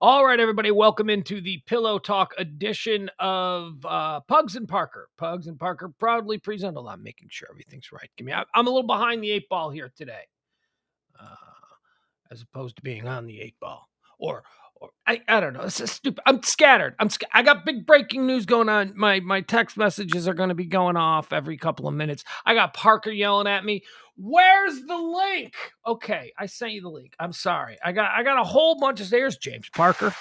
All right, everybody, welcome into the Pillow Talk edition of Pugs and Parker. Pugs and Parker proudly present. I'm making sure everything's right. I'm a little behind the 8 ball here today, as opposed to being on the 8 ball. Or I don't know. This is stupid. I'm scattered. I got big breaking news going on. My text messages are going to be going off every couple of minutes. I got Parker yelling at me. Where's the link? Okay, I sent you the link. I'm sorry. I got a whole bunch of stairs, James Parker.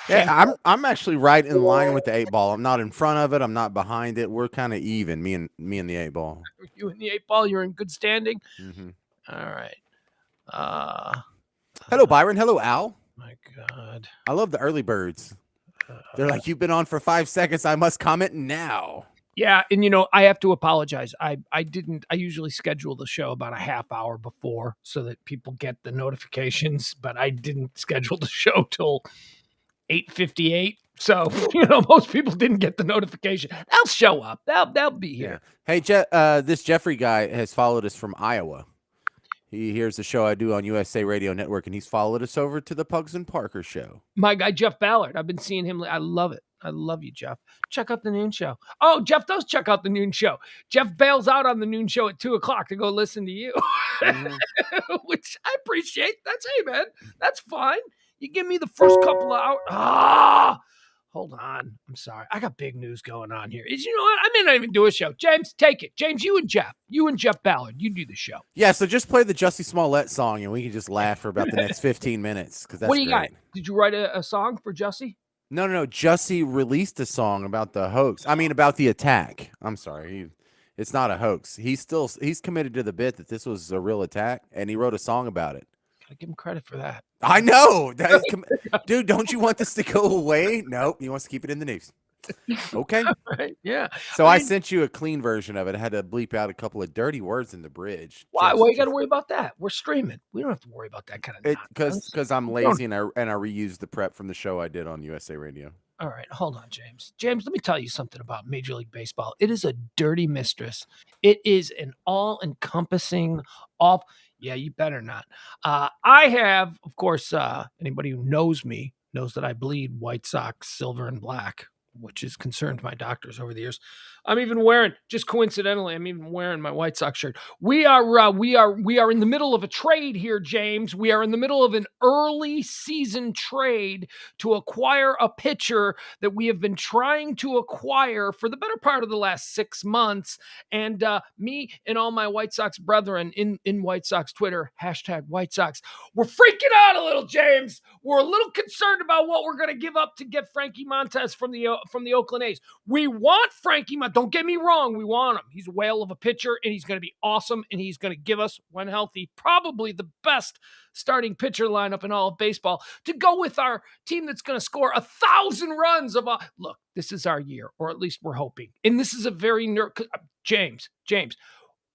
Yeah, I'm actually right in line with the 8 ball. I'm not in front of it. I'm not behind it. We're kind of even. Me and the 8 ball. You and the 8 ball, you're in good standing. Mm-hmm. All right. Hello, Byron. Hello, Al. My God. I love the early birds. They're like, you've been on for 5 seconds. I must comment now. Yeah, and I have to apologize. I usually schedule the show about a half hour before so that people get the notifications, but I didn't schedule the show till 8:58. So, most people didn't get the notification. They'll show up. They'll be here. Yeah. Hey, this Jeffrey guy has followed us from Iowa. He hears the show I do on USA Radio Network, and he's followed us over to the Pugs and Parker show. My guy, Jeff Ballard. I've been seeing him. I love it. I love you, Jeff. Check out the noon show. Oh, Jeff does check out the noon show. Jeff bails out on the noon show at 2:00 to go listen to you, which I appreciate. Hey, man, that's fine. You give me the first couple of hours. Hold on. I'm sorry. I got big news going on here. You know what? I may not even do a show. James, take it. James, you and Jeff Ballard, you do the show. Yeah, so just play the Jussie Smollett song, and we can just laugh for about the next 15 minutes. Because what do you got? Did you write a song for Jussie? No. Jussie released a song about the hoax. I mean, about the attack. I'm sorry. It's not a hoax. He's committed to the bit that this was a real attack, and he wrote a song about it. Gotta give him credit for that. I know. Dude, don't you want this to go away? Nope. He wants to keep it in the news. Okay. Right. Yeah. So I sent you a clean version of it. I had to bleep out a couple of dirty words in the bridge. Why you got to worry about that? We're streaming. We don't have to worry about that kind of nonsense. Because I'm lazy and I reused the prep from the show I did on USA Radio. All right, hold on, James. James, let me tell you something about Major League Baseball. It is a dirty mistress. It is an all-encompassing, yeah, you better not. I have, of course, anybody who knows me knows that I bleed White Sox silver and black, which has concerned my doctors over the years. I'm even wearing, just coincidentally, my White Sox shirt. We are in the middle of a trade here, James. We are in the middle of an early season trade to acquire a pitcher that we have been trying to acquire for the better part of the last 6 months. And me and all my White Sox brethren in White Sox Twitter, #White Sox, we're freaking out a little, James. We're a little concerned about what we're going to give up to get Frankie Montas from the Oakland A's. We want Frankie Montas. Don't get me wrong. We want him. He's a whale of a pitcher, and he's going to be awesome, and he's going to give us, when healthy, probably the best starting pitcher lineup in all of baseball to go with our team that's going to score 1,000 runs. Look, this is our year, or at least we're hoping. And this is a very James,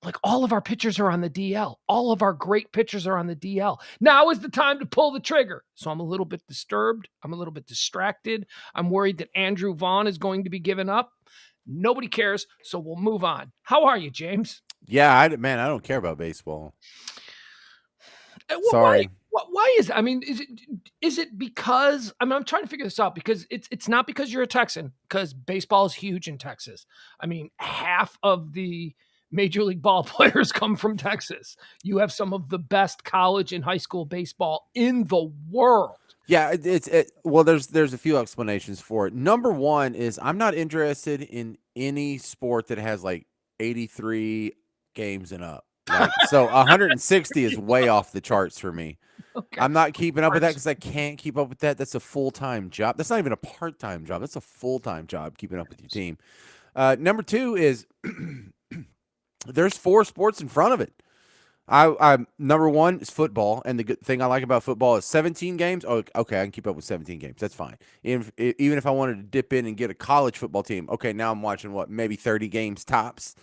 like all of our pitchers are on the DL. All of our great pitchers are on the DL. Now is the time to pull the trigger. So I'm a little bit disturbed. I'm a little bit distracted. I'm worried that Andrew Vaughn is going to be given up. Nobody cares, so we'll move on. How are you, James? Yeah, I don't care about baseball. Well, sorry. Why is it? Is it because I'm trying to figure this out, because it's not because you're a Texan, because baseball is huge in Texas. Half of the Major League ball players come from Texas. You have some of the best college and high school baseball in the world. Yeah, well, there's a few explanations for it. Number one is I'm not interested in any sport that has like 83 games and up. So 160 is way off the charts for me. Okay. I'm not keeping up with that because I can't keep up with that. That's a full-time job. That's not even a part-time job. That's a full-time job, keeping up with your team. Number two is there's 4 sports in front of it. I number one is football, and the good thing I like about football is 17 games. Oh, okay, I can keep up with 17 games. That's fine. Even if I wanted to dip in and get a college football team, okay, now I'm watching maybe 30 games tops.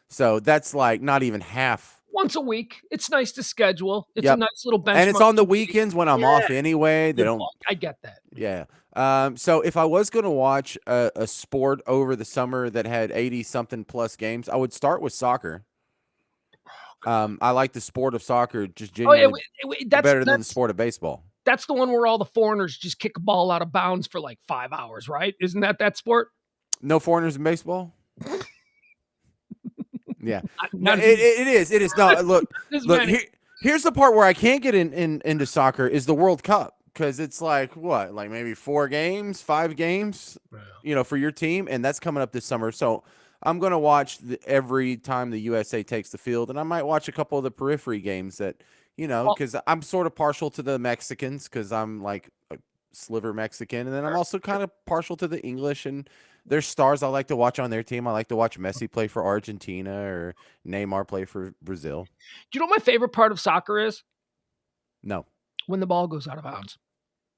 So that's like not even half. Once a week. It's nice to schedule. It's a nice little benchmark. And it's on the weekends when I'm off anyway. I get that. Yeah. So if I was going to watch a sport over the summer that had 80-something plus games, I would start with soccer. I like the sport of soccer just genuinely better than the sport of baseball. That's the one where all the foreigners just kick a ball out of bounds for like 5 hours, right? Isn't that sport? No foreigners in baseball. Yeah, no, Not it is. It is. No, as look. many. Here's the part where I can't get into soccer is the World Cup, because it's like what, like maybe 4 games, 5 games, for your team, and that's coming up this summer. So I'm gonna watch every time the USA takes the field, and I might watch a couple of the periphery games that Well, because I'm sort of partial to the Mexicans because I'm like a sliver Mexican, and then I'm also kind of partial to the English, and there's stars I like to watch on their team. I like to watch Messi play for Argentina or Neymar play for Brazil. do you know what my favorite part of soccer is? No. When the ball goes out of bounds.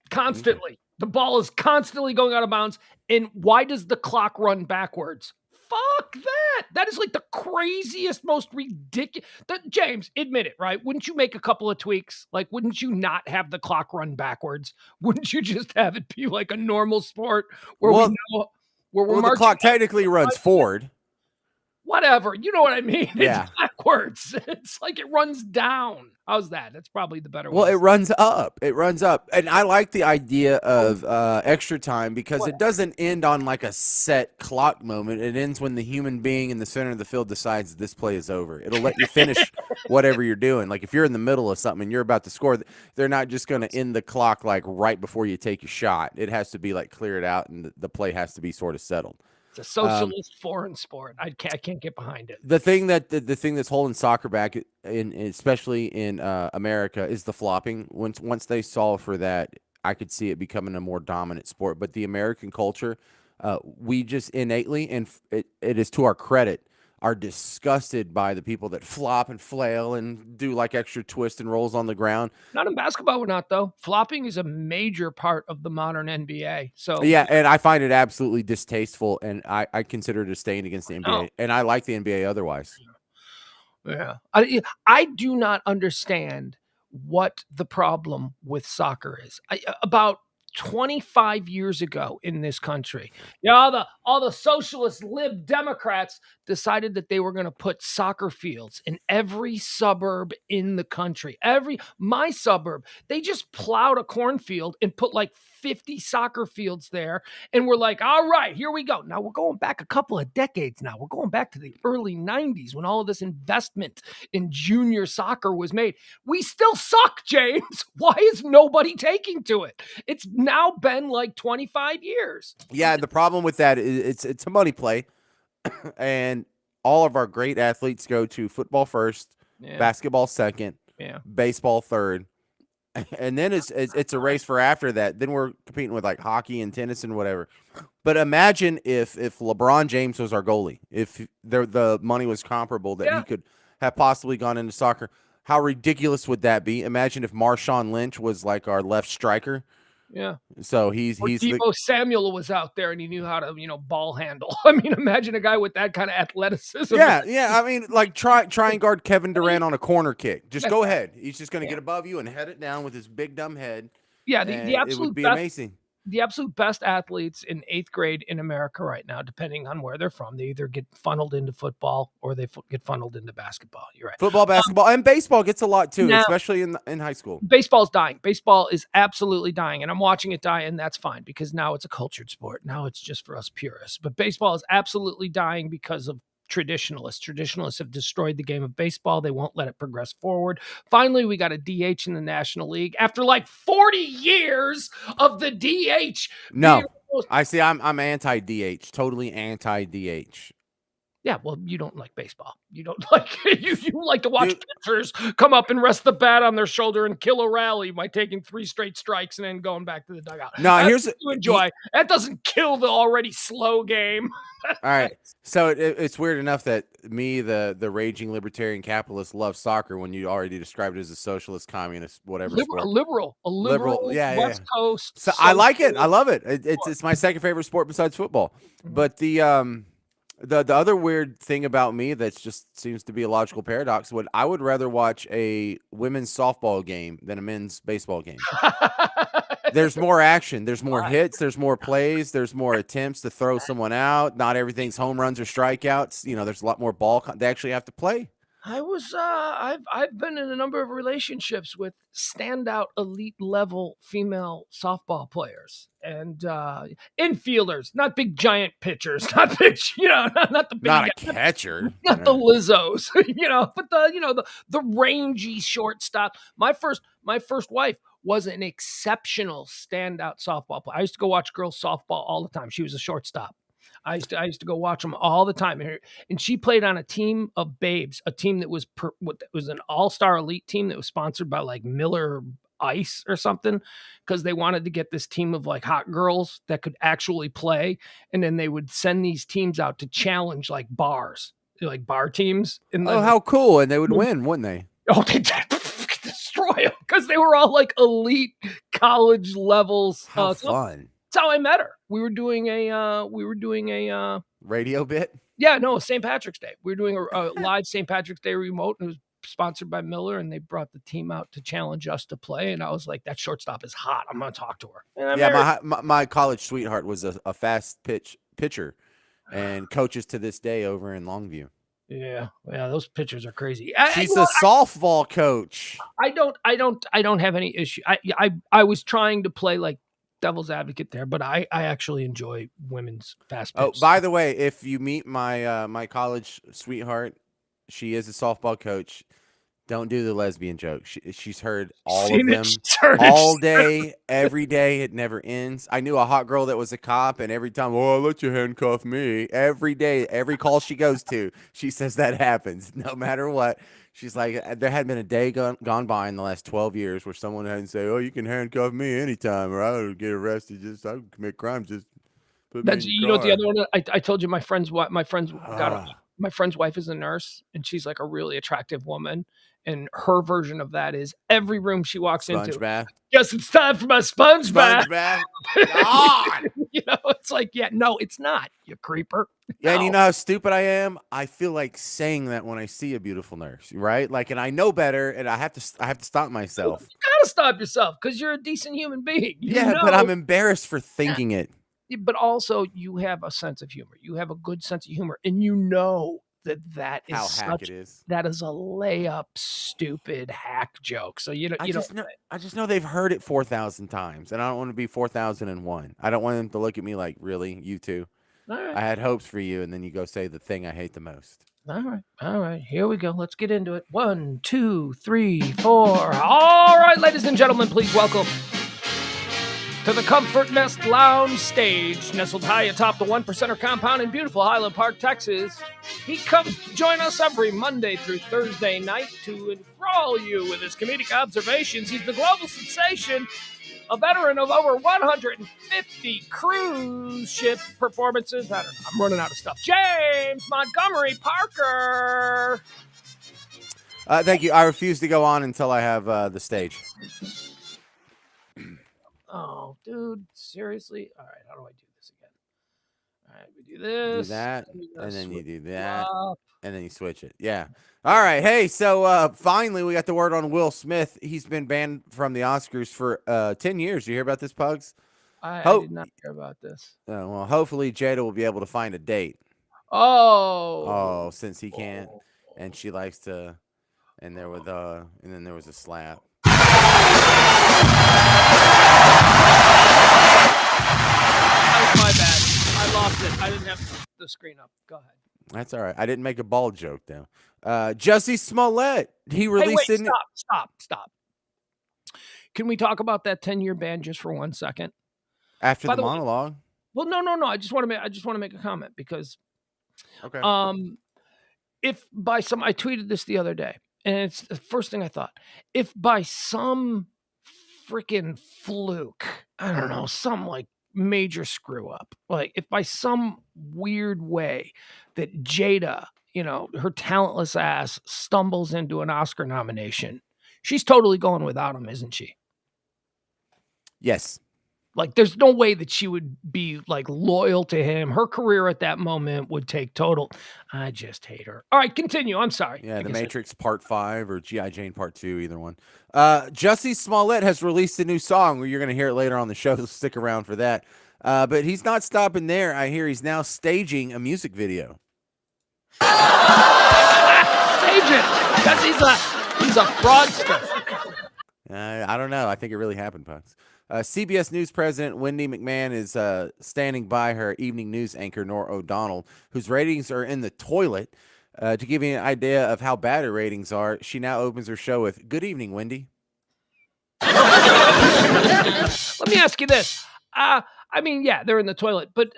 Okay. Constantly. The ball is constantly going out of bounds. And why does the clock run backwards? Fuck that. That is like the craziest, most ridiculous. James, admit it, right? Wouldn't you make a couple of tweaks? Like, wouldn't you not have the clock run backwards? Wouldn't you just have it be like a normal sport where we Well, know where we're the marching? clock technically runs forward. Whatever. You know what I mean? Yeah. It's backwards. It's like it runs down. How's that? That's probably the better Well, way. it runs up. It runs up. And I like the idea of extra time because it doesn't end on like a set clock moment. It ends when the human being in the center of the field decides this play is over. It'll let you finish whatever you're doing. Like if you're in the middle of something and you're about to score, they're not just going to end the clock like right before you take your shot. It has to be like clear it out and the play has to be sort of settled. It's a socialist foreign sport. I can't get behind it. The thing that's holding soccer back, especially in America, is the flopping. Once they solve for that, I could see it becoming a more dominant sport. But the American culture, we just innately, and it is to our credit, are disgusted by the people that flop and flail and do like extra twists and rolls on the ground. Not in basketball, we're not though. Flopping is a major part of the modern NBA. So Yeah, and I find it absolutely distasteful, and I consider it a stain against the no, NBA, and I like the NBA otherwise. yeah, I do not understand what the problem with soccer is. About 25 years ago in this country, all the socialist lib Democrats decided that they were going to put soccer fields in every suburb in the country. My suburb, they just plowed a cornfield and put like 50 soccer fields there. And we're like, all right, here we go. Now we're going back a couple of decades now. We're going back to the early 90s when all of this investment in junior soccer was made. We still suck, James. Why is nobody taking to it? It's now been like 25 years. Yeah, the problem with that is it's a money play, and all of our great athletes go to football first, Yeah. basketball second, Yeah. baseball third, and then it's a race for after that. Then we're competing with like hockey and tennis and whatever. But imagine if LeBron James was our goalie, if the money was comparable that he could have possibly gone into soccer. How ridiculous would that be? Imagine if Marshawn Lynch was like our left striker. Yeah. So he's Deebo Samuel was out there and he knew how to, ball handle. I mean, imagine a guy with that kind of athleticism. Yeah. I mean, like try and guard Kevin Durant on a corner kick. Just go ahead. He's just going to get above you and head it down with his big dumb head. Yeah, and the it would absolute be best. amazing. The absolute best athletes in 8th grade in America right now, depending on where they're from, they either get funneled into football or they get funneled into basketball. You're right. Football, basketball, and baseball gets a lot too, Now, especially in high school. Baseball's dying. Baseball is absolutely dying, and I'm watching it die, and that's fine because now it's a cultured sport. Now it's just for us purists. But baseball is absolutely dying because of traditionalists. Traditionalists have destroyed the game of baseball. They won't let it progress forward. Finally, we got a DH in the National League after like 40 years of the DH. No, I see. I'm anti DH. Totally anti DH. Yeah, well, you don't like baseball. You don't like you like to watch pitchers come up and rest the bat on their shoulder and kill a rally by taking 3 straight strikes and then going back to the dugout. No, That's what you enjoy. That doesn't kill the already slow game. All right. So it's weird enough that me, the raging libertarian capitalist, love soccer when you already described it as a socialist, communist, whatever sport. A liberal, West Coast. So I like it. I love it. It's my second favorite sport besides football. Mm-hmm. But the other weird thing about me that just seems to be a logical paradox would I would rather watch a women's softball game than a men's baseball game. There's more action. There's more hits. There's more plays. There's more attempts to throw someone out. Not everything's home runs or strikeouts. There's a lot more ball. They actually have to play. I've been in a number of relationships with standout elite level female softball players and infielders, not big giant pitchers, not big, not the big Not a guy, catcher. not the Lizzos, but the rangy shortstop. My first wife was an exceptional standout softball player. I used to go watch girls softball all the time. She was a shortstop. I used to go watch them all the time, and she played on a team of babes, a team that was an all-star elite team that was sponsored by like Miller Ice or something, because they wanted to get this team of like hot girls that could actually play, and then they would send these teams out to challenge like bars, like bar teams, and Oh, then how cool! And they would win, wouldn't they? oh, they did destroy them because they were all like elite college levels. How So fun! that's how I met her. We were doing a Radio bit. yeah, no, St. Patrick's Day. We were doing a live St. Patrick's Day remote, and it was sponsored by Miller, and they brought the team out to challenge us to play. And I was like, that shortstop is hot. I'm going to talk to her. And I Yeah, married my college sweetheart was a fast pitcher, and coaches to this day over in Longview. Yeah, those pitchers are crazy. She's a softball coach. I don't have any issue. I was trying to play like devil's advocate there, but I actually enjoy women's fast pitch. Oh, by the way, if you meet my my college sweetheart, she is a softball coach. Don't do the lesbian joke. She's heard all of them all day, every day. It never ends. I knew a hot girl that was a cop, and every time, oh, I'll let you handcuff me. Every day, every call she goes to, she says that happens no matter what. She's like, there had been a day gone by in the last 12 years where someone hadn't say, oh, you can handcuff me anytime, or I would get arrested. I would commit crimes. Just put me in your car. Know what the other one. I told you my friend's wife is a nurse, and she's like a really attractive woman. And her version of that is every room she walks into. Bath. Yes, it's time for my sponge bath. God. It's like, yeah, no, it's not, you creeper. Yeah, and you know how stupid I am? I feel like saying that when I see a beautiful nurse, right? Like, and I know better, and I have to stop myself. You gotta stop yourself because you're a decent human being. But I'm embarrassed for thinking it. But also, you have a sense of humor. You have a good sense of humor, and that is how hack it is. That is a layup, stupid hack joke. So I just know they've heard it 4,000 times, and I don't want to be 4,001. I don't want them to look at me like, really, you two. Right. I had hopes for you, and then you go say the thing I hate the most. All right. Here we go. Let's get into it. 1, 2, 3, 4. All right, ladies and gentlemen, please welcome to the Comfort Nest Lounge stage, nestled high atop the 1%er compound in beautiful Highland Park, Texas. He comes to join us every Monday through Thursday night to enthrall you with his comedic observations. He's the global sensation, a veteran of over 150 cruise ship performances. I don't know. I'm running out of stuff. James Montgomery Parker. Thank you. I refuse to go on until I have the stage. Oh, dude, seriously? All right, how do I do this again? All right, we do this. Do that, and then you do that, and then you switch it. Yeah. All right. Hey, so finally we got the word on Will Smith. He's been banned from the Oscars for 10 years. You hear about this, Pugs? I did not hear about this. Well, hopefully Jada will be able to find a date. Oh, since he can't, and she likes to, and then there was a slap. That was my bad. I lost it. I didn't have the screen up. Go ahead. That's all right. I didn't make a ball joke though. Jussie Smollett. He released it. Stop. Can we talk about that 10-year ban just for 1 second? After the monologue? Well, no. I just want to make a comment because, okay. If by some, I tweeted this the other day, and it's the first thing I thought. If by some freaking fluke, I don't know, some like major screw up, like if by some weird way that Jada, her talentless ass stumbles into an Oscar nomination, she's totally going without him, isn't she? Yes. Like, there's no way that she would be, like, loyal to him. Her career at that moment would take total. I just hate her. All right, continue. I'm sorry. Yeah, The Matrix Part 5 or G.I. Jane Part 2, either one. Jussie Smollett has released a new song. You're going to hear it later on the show. So stick around for that. But he's not stopping there. I hear he's now staging a music video. agent because he's a fraudster. I don't know. I think it really happened, Pugs. CBS News President Wendy McMahon is standing by her evening news anchor, Nora O'Donnell, whose ratings are in the toilet. To give you an idea of how bad her ratings are, she now opens her show with, "Good evening, Wendy." Let me ask you this. I mean, yeah, they're in the toilet, but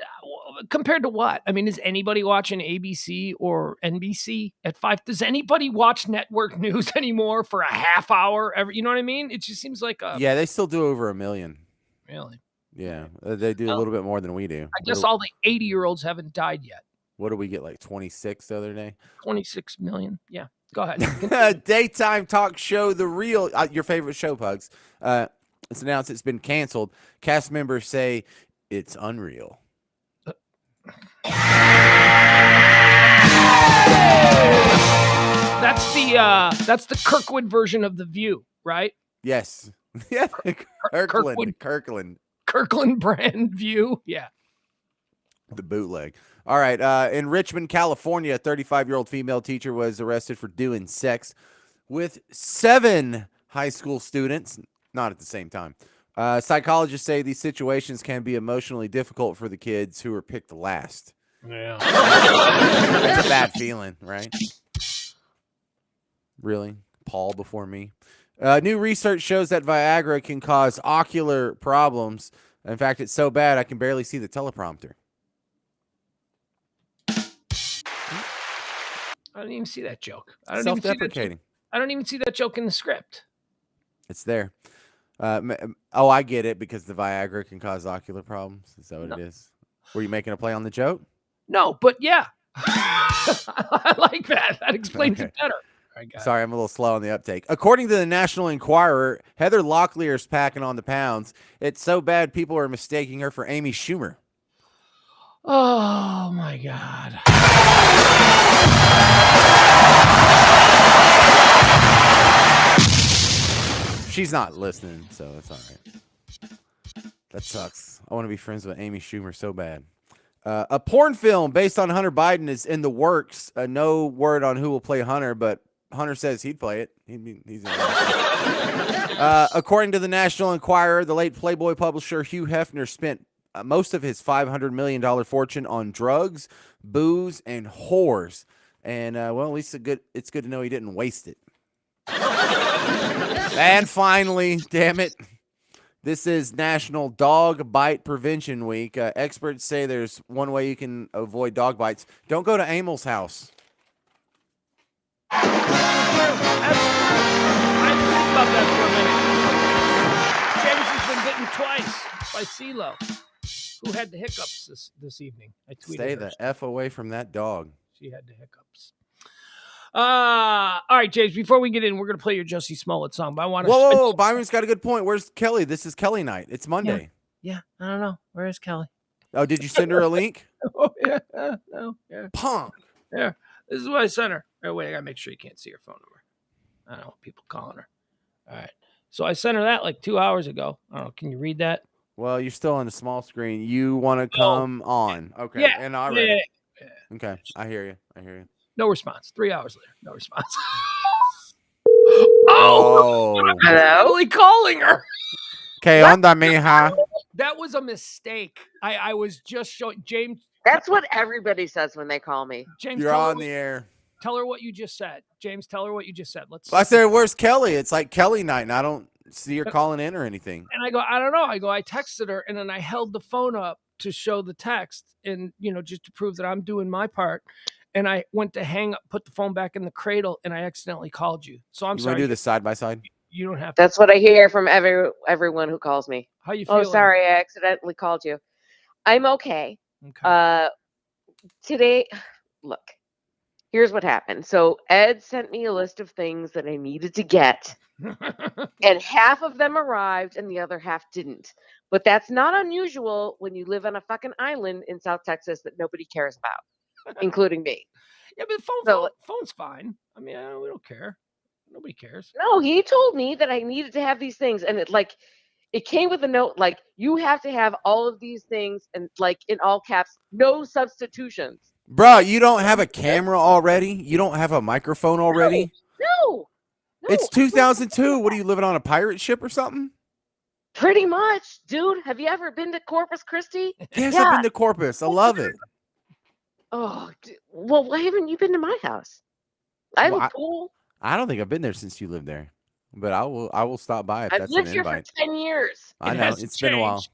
compared to what? I mean, is anybody watching ABC or NBC at 5? Does anybody watch network news anymore for a half hour? You know what I mean? It just seems like a. Yeah, they still do over 1 million. Really? Yeah, they do a little bit more than we do. I guess all the 80-year-olds haven't died yet. What did we get, like 26 the other day? 26 million. Yeah. Go ahead. Daytime talk show The Real, your favorite show, Pugs. It's announced it's been canceled. Cast members say it's unreal. That's the Kirkwood version of The View, right? Yes. Yeah. Kirkland brand View. Yeah. The bootleg. All right. In Richmond, California, a 35-year-old female teacher was arrested for doing sex with 7 high school students, not at the same time. Psychologists say these situations can be emotionally difficult for the kids who were picked last. Yeah. It's a bad feeling, right? Really? Paul before me? New research shows that Viagra can cause ocular problems. In fact, it's so bad I can barely see the teleprompter. I don't even see that joke. Self-deprecating. I don't even see that joke in the script. It's there. I get it, because the Viagra can cause ocular problems. Is that what it is? Were you making a play on the joke? No, but yeah. I like that. That explains it better. Sorry, I'm a little slow on the uptake. According to the National Enquirer, Heather Locklear's packing on the pounds. It's so bad people are mistaking her for Amy Schumer. Oh, my God. She's not listening, so it's all right. That sucks. I want to be friends with Amy Schumer so bad. A porn film based on Hunter Biden is in the works. No word on who will play Hunter, but Hunter says he'd play it. He's in according to the National Enquirer, the late Playboy publisher Hugh Hefner spent most of his $500 million fortune on drugs, booze, and whores. And, well, at least it's good to know he didn't waste it. And finally, damn it, this is National Dog Bite Prevention Week. Experts say there's one way you can avoid dog bites. Don't go to Emil's house. I think about that for a minute. James has been bitten twice by CeeLo, who had the hiccups this evening. I tweeted Stay the F away from that dog. She had the hiccups. All right, James, before we get in, we're going to play your Jussie Smollett song, but I want to... Whoa, Byron's got a good point. Where's Kelly? This is Kelly night. It's Monday. Yeah, I don't know. Where is Kelly? Oh, did you send her a link? Oh, yeah. No, yeah. Punk. Yeah, this is what I sent her. Oh, wait, I got to make sure you can't see her phone number. I don't want people calling her. All right. So I sent her that like 2 hours ago. I don't know. Can you read that? Well, you're still on the small screen. You want to come on. Okay. Yeah. And I read it. Yeah. Okay. I hear you. No response. 3 hours later. No response. Oh. Hello? I'm really calling her. ¿Qué onda, mija? That was a mistake. I was just showing James. That's what everybody says when they call me. James, you're on the air. Tell her what you just said. James, tell her what you just said. I said, where's Kelly? It's like Kelly night, and I don't see her calling in or anything. And I go, I don't know. I texted her, and then I held the phone up to show the text, and just to prove that I'm doing my part. And I went to hang up, put the phone back in the cradle, and I accidentally called you. So I'm sorry. You want to do this side by side? You don't have to. That's what I hear from everyone who calls me. How you feeling? Oh, sorry, I accidentally called you. I'm okay. Today, look, here's what happened. So Ed sent me a list of things that I needed to get, and half of them arrived and the other half didn't. But that's not unusual when you live on a fucking island in South Texas that nobody cares about. Including me. Yeah, but phone's fine. I mean, we don't care. Nobody cares. No, he told me that I needed to have these things, and it came with a note like, you have to have all of these things, and like in all caps, no substitutions. Bro, you don't have a camera already? You don't have a microphone already? No. It's I don't have 2002. What are you living on a pirate ship or something? Pretty much, dude. Have you ever been to Corpus Christi? Yes, I've Yeah. been to Corpus. I love it. Oh, well, why haven't you been to my house? I have Well, a pool. I don't think I've been there since you lived there, but I will stop by if I've that's an lived here for invite. 10 years. I It know hasn't it's been a while. changed.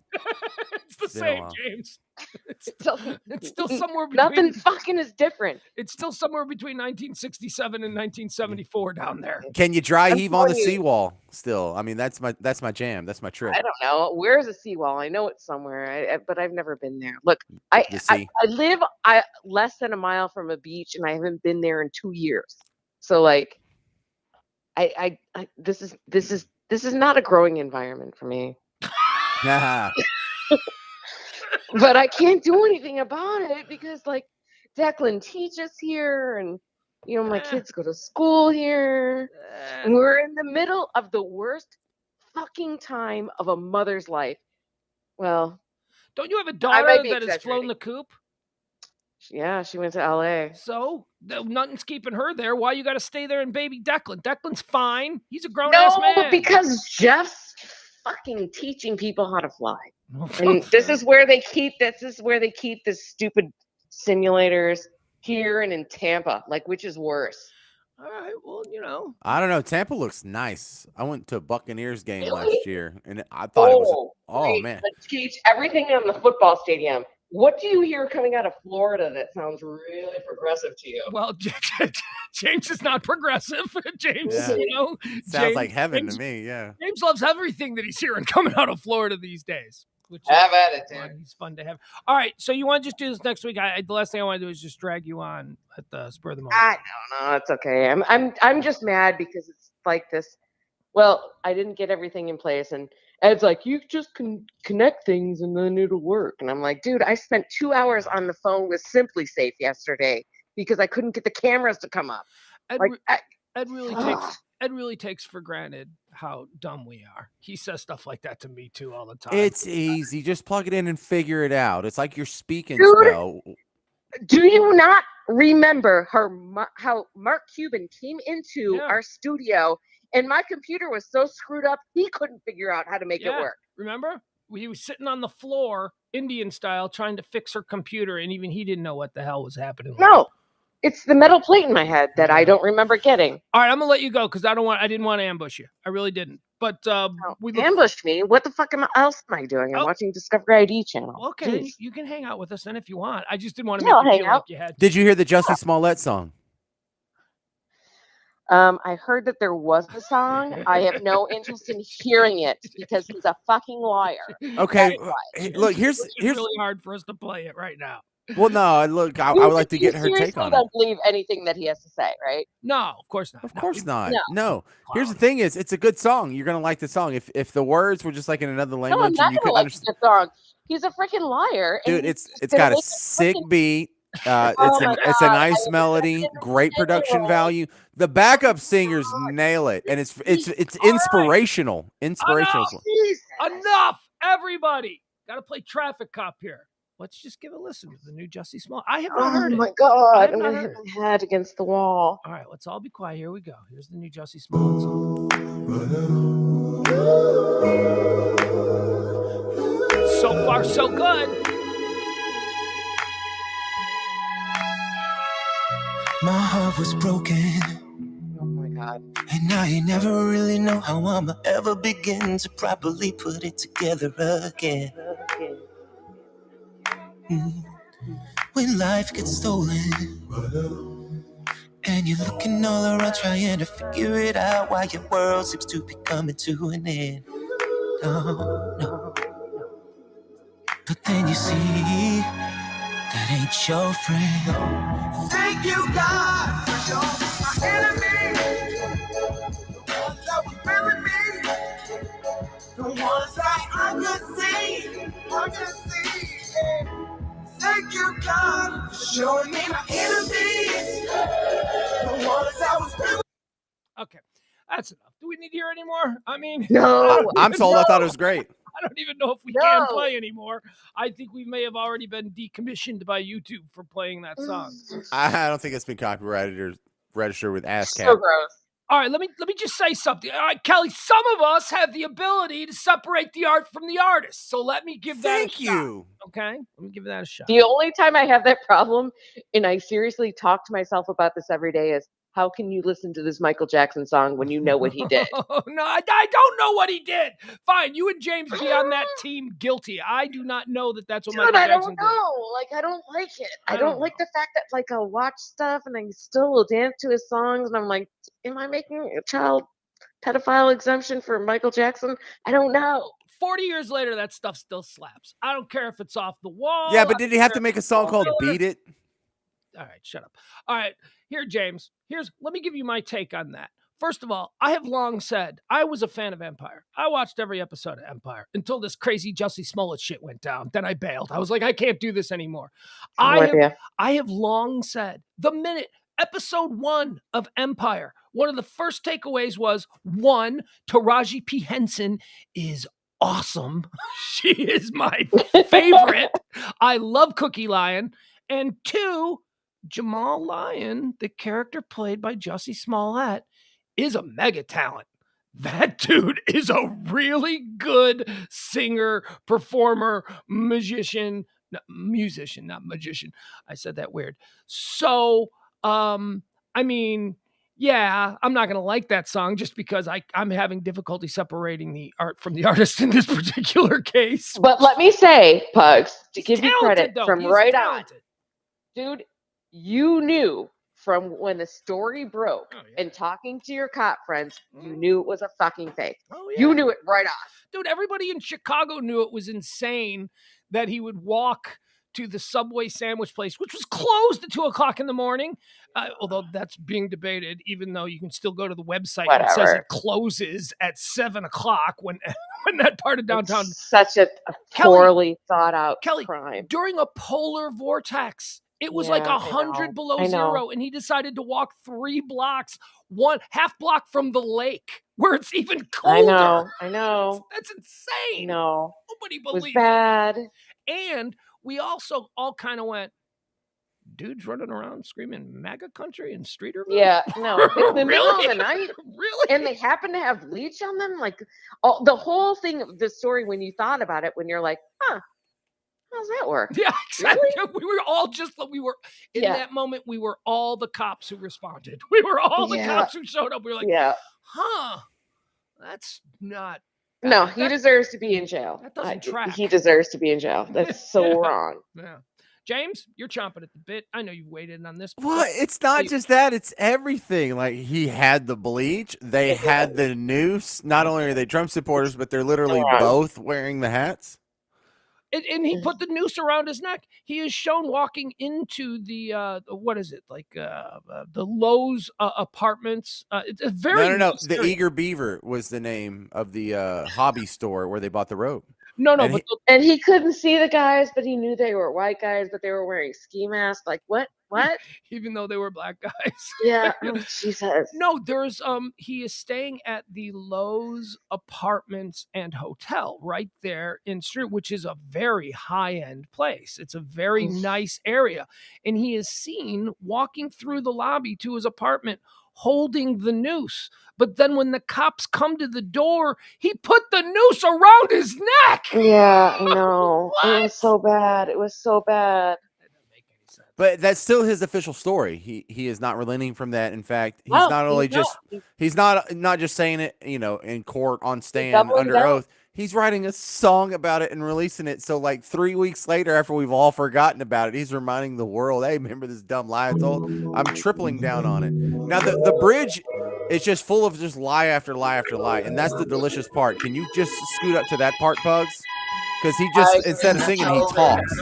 It's the It's been a same, while. James. It's It doesn't. it's still somewhere Nothing between fucking is different. it's still somewhere between 1967 and 1974 down there. Can you dry I'm heave on the telling you, seawall still? I mean, that's my jam. That's my trip. I don't know. Where's a seawall? I know it's somewhere, but I've never been there. Look, I, The I sea. I live less than a mile from a beach, and I haven't been there in 2 years. So like, this is not a growing environment for me. But I can't do anything about it because like Declan teaches here, and my Eh, kids go to school here. eh. And we're in the middle of the worst fucking time of a mother's life. Well, Don't you have a I might daughter be that has flown exaggerating. the coop? Yeah, she went to LA. So nothing's keeping her there. Why you got to stay there and baby Declan? Declan's fine. He's a grown ass No, man. because Jeff's fucking teaching people how to fly. And this is where they keep the stupid simulators here and in Tampa. Like, which is worse? All right. Well, I don't know. Tampa looks nice. I went to a Buccaneers game Really? last year, and I thought it was. Oh Great. man, But teach everything in the football stadium. What do you hear coming out of Florida that sounds really progressive to you? well, James is not progressive. James, Yeah. James, sounds like heaven James, to me. Yeah. James loves everything that he's hearing coming out of Florida these days. Which Have at it, why dude. he's fun to have. All right, so you want to just do this next week? The last thing I want to do is just drag you on at the spur of the moment. I don't know. It's okay. I'm just mad because it's like this. Well, I didn't get everything in place, and Ed's like, you just can connect things and then it'll work. And I'm like, dude, I spent 2 hours on the phone with Simply Safe yesterday because I couldn't get the cameras to come up. Ed really takes for granted how dumb we are. He says stuff like that to me too all the time. It's easy. Just plug it in and figure it out. It's like your speaking Dude. spell. Do you not remember how Mark Cuban came into our studio and my computer was so screwed up he couldn't figure out how to make it work? Remember? He was sitting on the floor, Indian style, trying to fix her computer, and even he didn't know what the hell was happening. No, it's the metal plate in my head that I don't remember getting. All right, I'm gonna let you go because I didn't want to ambush you. I really didn't. But ambushed me. What the fuck else am I doing? I'm watching Discovery ID channel. Okay, you can hang out with us then if you want. I just didn't want to Yeah, make you I'll feel hang like out. you had to. Did you hear the Jussie Smollett song? I heard that there was a song. I have no interest in hearing it because he's a fucking liar. Okay, look, here's really hard for us to play it right now. Well, no, look, I would like to get her take on it. Don't believe anything that he has to say, right? No, of course not. Of course not. No. Here's the thing: it's a good song. You're gonna like the song. If the words were just like in another language no, I'm and you not couldn't like understand, the song. He's a freaking liar, dude. It's got a sick beat. It's a nice melody, great production value. The backup singers nail it, and it's inspirational. Inspirational. Enough, everybody. Got to play traffic cop here. Let's just give a listen to the new Jussie Smollett. I have not heard it. Oh my god, I'm gonna hit my head against the wall. All right, let's all be quiet. Here we go. Here's the new Jussie Smollett song. So far, so good. My heart was broken. Oh my god. And I never really know how I'ma ever begin to properly put it together again. When life gets stolen and you're looking all around trying to figure it out while your world seems to be coming to an end. No. But then you see that ain't your friend. Thank you, God, for your enemy. That was really me. The ones that I could see. Thank you, God, for showing me my enemies. The ones that was really. Okay, that's enough. Do we need to hear any more? I mean, no. I'm sold. I thought it was great. don't even know if we can No. play anymore. I think we may have already been decommissioned by YouTube for playing that song. I don't think it's been copyrighted or registered with ASCAP. So gross. All right, let me just say something. All right, Kelly, some of us have the ability to separate the art from the artist. So let me give that a Thank shot. you. Okay? Let me give that a shot. The only time I have that problem, and I seriously talk to myself about this every day, is how can you listen to this Michael Jackson song when you know what he did? No, I don't know what he did. Fine, you and James be on that team guilty. I do not know that that's what Dude, Michael I Jackson don't know. Like, I don't like it. I don't like know. the fact that, like, I'll watch stuff and I still will dance to his songs, and I'm like, am I making a child pedophile exemption for Michael Jackson? I don't know. 40 years later, that stuff still slaps. I don't care if it's off the wall. Yeah, but did he have to make a song called Beat It? All right, shut up. All right, here, James. Let me give you my take on that. First of all, I have long said I was a fan of Empire. I watched every episode of Empire until this crazy Jussie Smollett shit went down. Then I bailed. I was like, I can't do this anymore. I have long said the minute episode 1 of Empire, one of the first takeaways was, 1, Taraji P. Henson is awesome. She is my favorite. I love Cookie Lion. And 2, Jamal Lyon, the character played by Jussie Smollett, is a mega talent. That dude is a really good singer, performer, musician, not magician. I said that weird. So, I mean, yeah, I'm not going to like that song just because I'm having difficulty separating the art from the artist in this particular case. But let me say, Pugs, to give you Talented, credit though. from He's right talented. on, dude, you knew from when the story broke and talking to your cop friends, you knew it was a fucking fake. Oh, yeah. You knew it right off. Dude, everybody in Chicago knew it was insane that he would walk to the Subway sandwich place, which was closed at 2:00 in the morning. Although that's being debated, even though you can still go to the website and it says it closes at 7:00 when that part of downtown. It's such a poorly thought out crime. During a polar vortex. It was like 100 below zero, and he decided to walk 3 blocks, half block from the lake, where it's even colder. I know. That's insane. No. Nobody It was believed bad. it. And we also all kind of went, dudes running around screaming MAGA country in Streeterville? Yeah, no. In the middle of the night. Really? And they happen to have bleach on them? Like, the whole thing of the story, when you thought about it, when you're like, how's that work? Yeah, exactly. Really? We were all in that moment, we were all the cops who responded. We were all the cops who showed up. We were like, that's not. No, he deserves to be in jail. That doesn't track. He deserves to be in jail. That's so wrong. Yeah. James, you're chomping at the bit. I know you've waited on this. Well, it's not just that. It's everything. Like, he had the bleach. They had the noose. Not only are they Trump supporters, but they're literally both wearing the hats. And he put the noose around his neck. He is shown walking into the what is it, like the Lowe's apartments. It's a very no. The Eager Beaver was the name of the hobby store where they bought the rope. No, and he couldn't see the guys, but he knew they were white guys, but they were wearing ski masks. Like, what? Even though they were black guys. Yeah. Oh, Jesus. No, there's he is staying at the Lowe's Apartments and Hotel right there in Street, which is a very high-end place. It's a very nice area. And he is seen walking through the lobby to his apartment holding the noose. But then when the cops come to the door, he put the noose around his neck. Yeah, I know. It was so bad. It was so bad. But that's still his official story. He is not relenting from that. In fact, he's not only he's not just saying it, in court on stand under oath. He's writing a song about it and releasing it. So like 3 weeks later, after we've all forgotten about it, he's reminding the world, hey, remember this dumb lie I told? I'm tripling down on it. Now the bridge is just full of just lie after lie after lie. And that's the delicious part. Can you just scoot up to that part, Pugs? Because he just, instead of singing, he talks.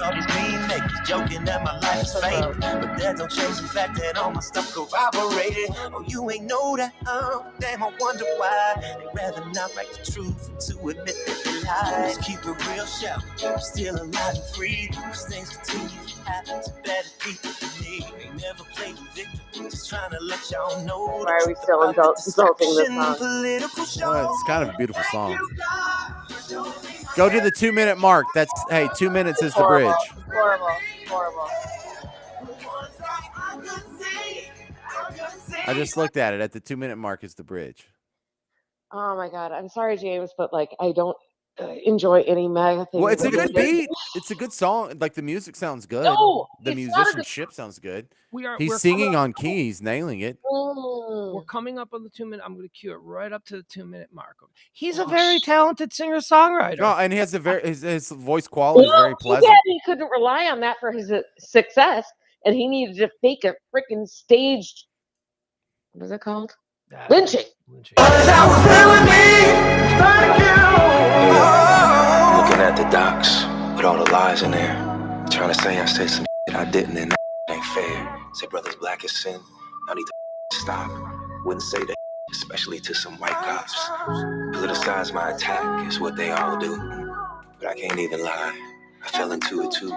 Joking that my life is fake, but that don't change the fact that all my stuff corroborated. Oh, you ain't know that? Oh, damn, I wonder why they rather not write the truth than to admit that they lie. Just keep it real, shout. I'm still alive and free. These things continue to happen to better people than me. They never play the victim, just trying to let y'all know. Why are we still insulting this song? Well, it's kind of a beautiful song. Go to the 2-minute mark. That's hey, 2 minutes is the Horrible. bridge. Horrible. Horrible. I just looked at it. At the 2-minute mark is the bridge. Oh my God. I'm sorry, James, but like I don't enjoy any MAGA things. Well, it's a that good you did. beat. It's a good song. Like the music sounds good. No, The it's not a good musicianship sounds good. We're He's singing on key. He's nailing it. We're Mm. coming up on the 2-minute. I'm going to cue it right up to the 2-minute mark. He's a very talented singer-songwriter. No, and he has a very his voice quality is very Well, pleasant. too bad he couldn't rely on that for his success, and he needed to fake a freaking staged. What is it called? Lynching. Lynching. Looking at the docs with all the lies in there, trying to say I said some shit I didn't, and that ain't fair. Say brothers black is sin, I need to stop. Wouldn't say that, especially to some white cops. Politicize my attack is what they all do, but I can't even lie. I fell into it too.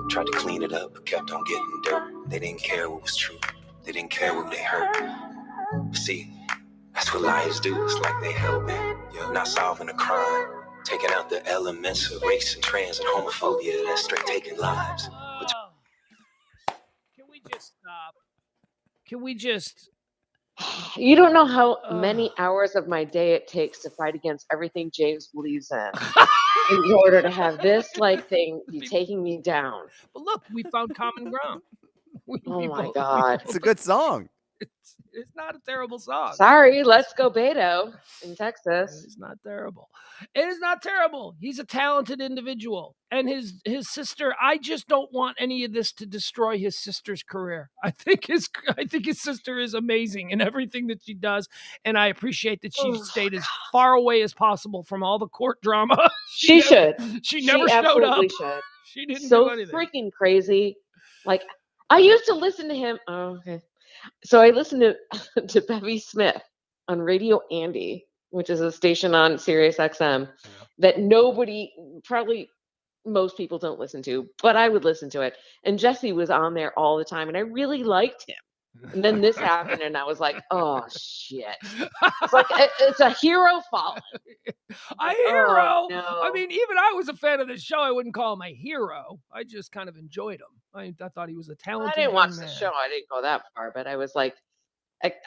Tried to clean it up, but kept on getting dirt. They didn't care what was true. They didn't care what they hurt. But see, that's what liars do. It's like they hell-bent, not solving a crime. Taking out the elements of race and trans and homophobia. That's straight taking lives. Can we just stop? Can we just... You don't know how many hours of my day it takes to fight against everything James believes in order to have this thing be taking me down. But look, we found common ground. Oh my God. It's a good song. It's not a terrible song. Sorry, let's go Beto in Texas. It's not terrible. It is not terrible. He's a talented individual. And his sister, I just don't want any of this to destroy his sister's career. I think his sister is amazing in everything that she does. And I appreciate that she stayed as far away as possible from all the court drama. She should. She never showed up. Absolutely should. She didn't So do anything. freaking crazy. Like, I used to listen to him. Oh, okay. So I listened to Bevy Smith on Radio Andy, which is a station on Sirius XM that probably most people don't listen to, but I would listen to it. And Jesse was on there all the time, and I really liked him. And then this happened, and I was like, oh, shit. It's like, it's a hero fallen. A hero? Oh, no. I mean, even I was a fan of this show. I wouldn't call him a hero. I just kind of enjoyed him. I thought he was a talented I didn't young watch man. the show. I didn't go that far, but I was like,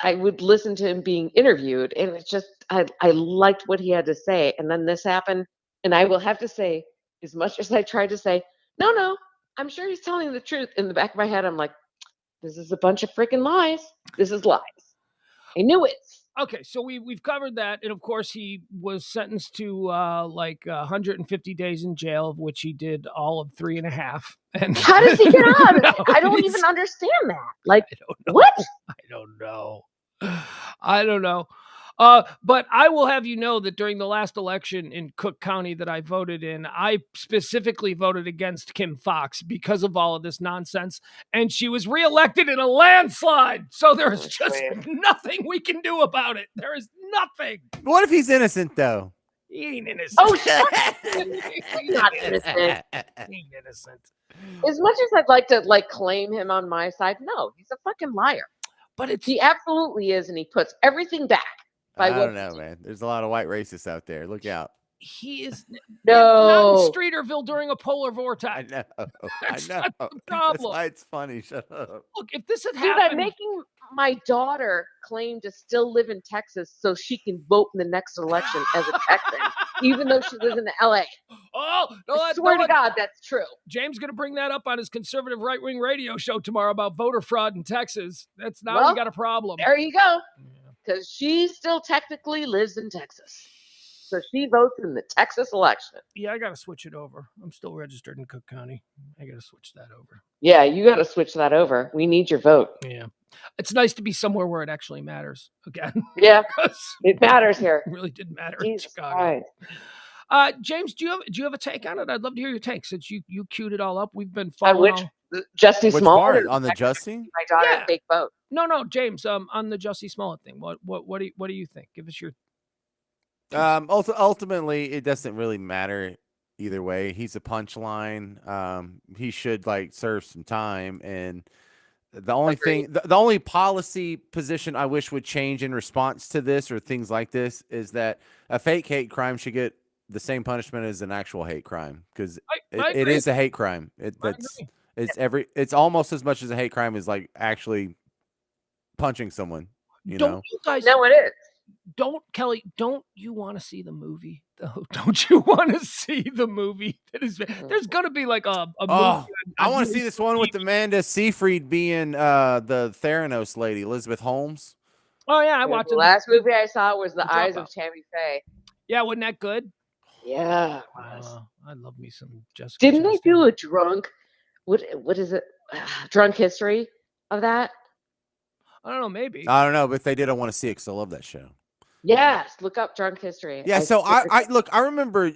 I would listen to him being interviewed, and it's just, I liked what he had to say. And then this happened, and I will have to say, as much as I tried to say, no, I'm sure he's telling the truth, in the back of my head, I'm like, this is a bunch of freaking lies. This is lies. I knew it. Okay, so we've covered that, and of course he was sentenced to 150 days in jail, of which he did all of 3.5. And how does he get out of it? No, I don't even understand that. Like, I don't know. what? I don't know. But I will have you know that during the last election in Cook County that I voted in, I specifically voted against Kim Fox because of all of this nonsense. And she was reelected in a landslide. So there's just nothing we can do about it. There is nothing. What if he's innocent, though? He ain't innocent. Oh, he's not innocent. He ain't innocent. As much as I'd like to claim him on my side, no, he's a fucking liar. But he absolutely is, and he puts everything back. I don't know, man. There's a lot of white racists out there. Look out. He is not in Streeterville during a polar vortex. I know. That's I know. not the problem. That's why it's funny. Shut up. Look, if this had Dude, happened, I'm making my daughter claim to still live in Texas so she can vote in the next election as a Texan, even though she lives in LA. Oh, I swear to God, that's true. James going to bring that up on his conservative right-wing radio show tomorrow about voter fraud in Texas. That's now you got a problem. There you go. Because she still technically lives in Texas. So she votes in the Texas election. Yeah, I got to switch it over. I'm still registered in Cook County. I got to switch that over. Yeah, you got to switch that over. We need your vote. Yeah. It's nice to be somewhere where it actually matters again. Yeah, it matters here. It really did matter Jesus in Chicago. Christ. James, do you have a take on it? I'd love to hear your take since you queued it all up. We've been following Jussie Which Smollett part? On the Jussie? My daughter's fake vote. No, James. On the Jussie Smollett thing. What do you think? Give us your. Ultimately, it doesn't really matter either way. He's a punchline. He should serve some time. And the only thing, the only policy position I wish would change in response to this or things like this is that a fake hate crime should get the same punishment as an actual hate crime because I it agree. is a hate crime. I agree. It's almost as much as a hate crime as like actually punching someone. You Don't know, you guys? No, it is. Kelly, don't you want to see the movie? Though? Don't you want to see the movie? There's gonna be like a movie. oh, I on want to see this one with Amanda Seyfried being the Theranos lady, Elizabeth Holmes. Oh yeah, I The watched it. last movie I saw was The The Eyes Dropout. of Tammy Faye. Yeah, wasn't that good? Yeah, it was. I love me some Jessica. Didn't they Chastain. do a drunk? What is it? Drunk history of that? I don't know, maybe. I don't know, but if they did, I want to see it because I love that show. Yes, look up Drunk History. Yeah, so I look, I remember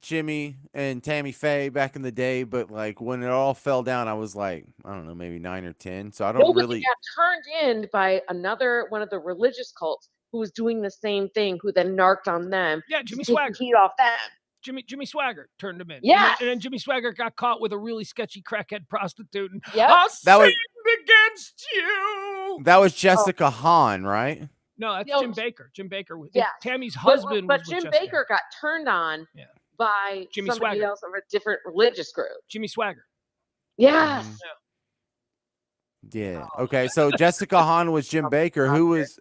Jimmy and Tammy Faye back in the day, but like when it all fell down, I was like, I don't know, maybe 9 or 10. So I don't Nobody really. got turned in by another one of the religious cults who was doing the same thing, who then narked on them. Yeah, Jimmy to take Swaggart. the heat off them. Jimmy Swaggart turned him in. Yes. And then Jimmy Swaggart got caught with a really sketchy crackhead prostitute. And Yep. I'll That was- sin against you. That was Jessica Hahn, right? No, that's Yo, Jim Baker. Jim Baker. Yes. Tammy's husband But was Jim with Jessica. Baker got turned on Yeah. by Jimmy somebody Swaggart. else of a different religious group. Jimmy Swaggart. Yes. Mhm. Yeah. Okay. So Jessica Hahn was Jim Baker. Who was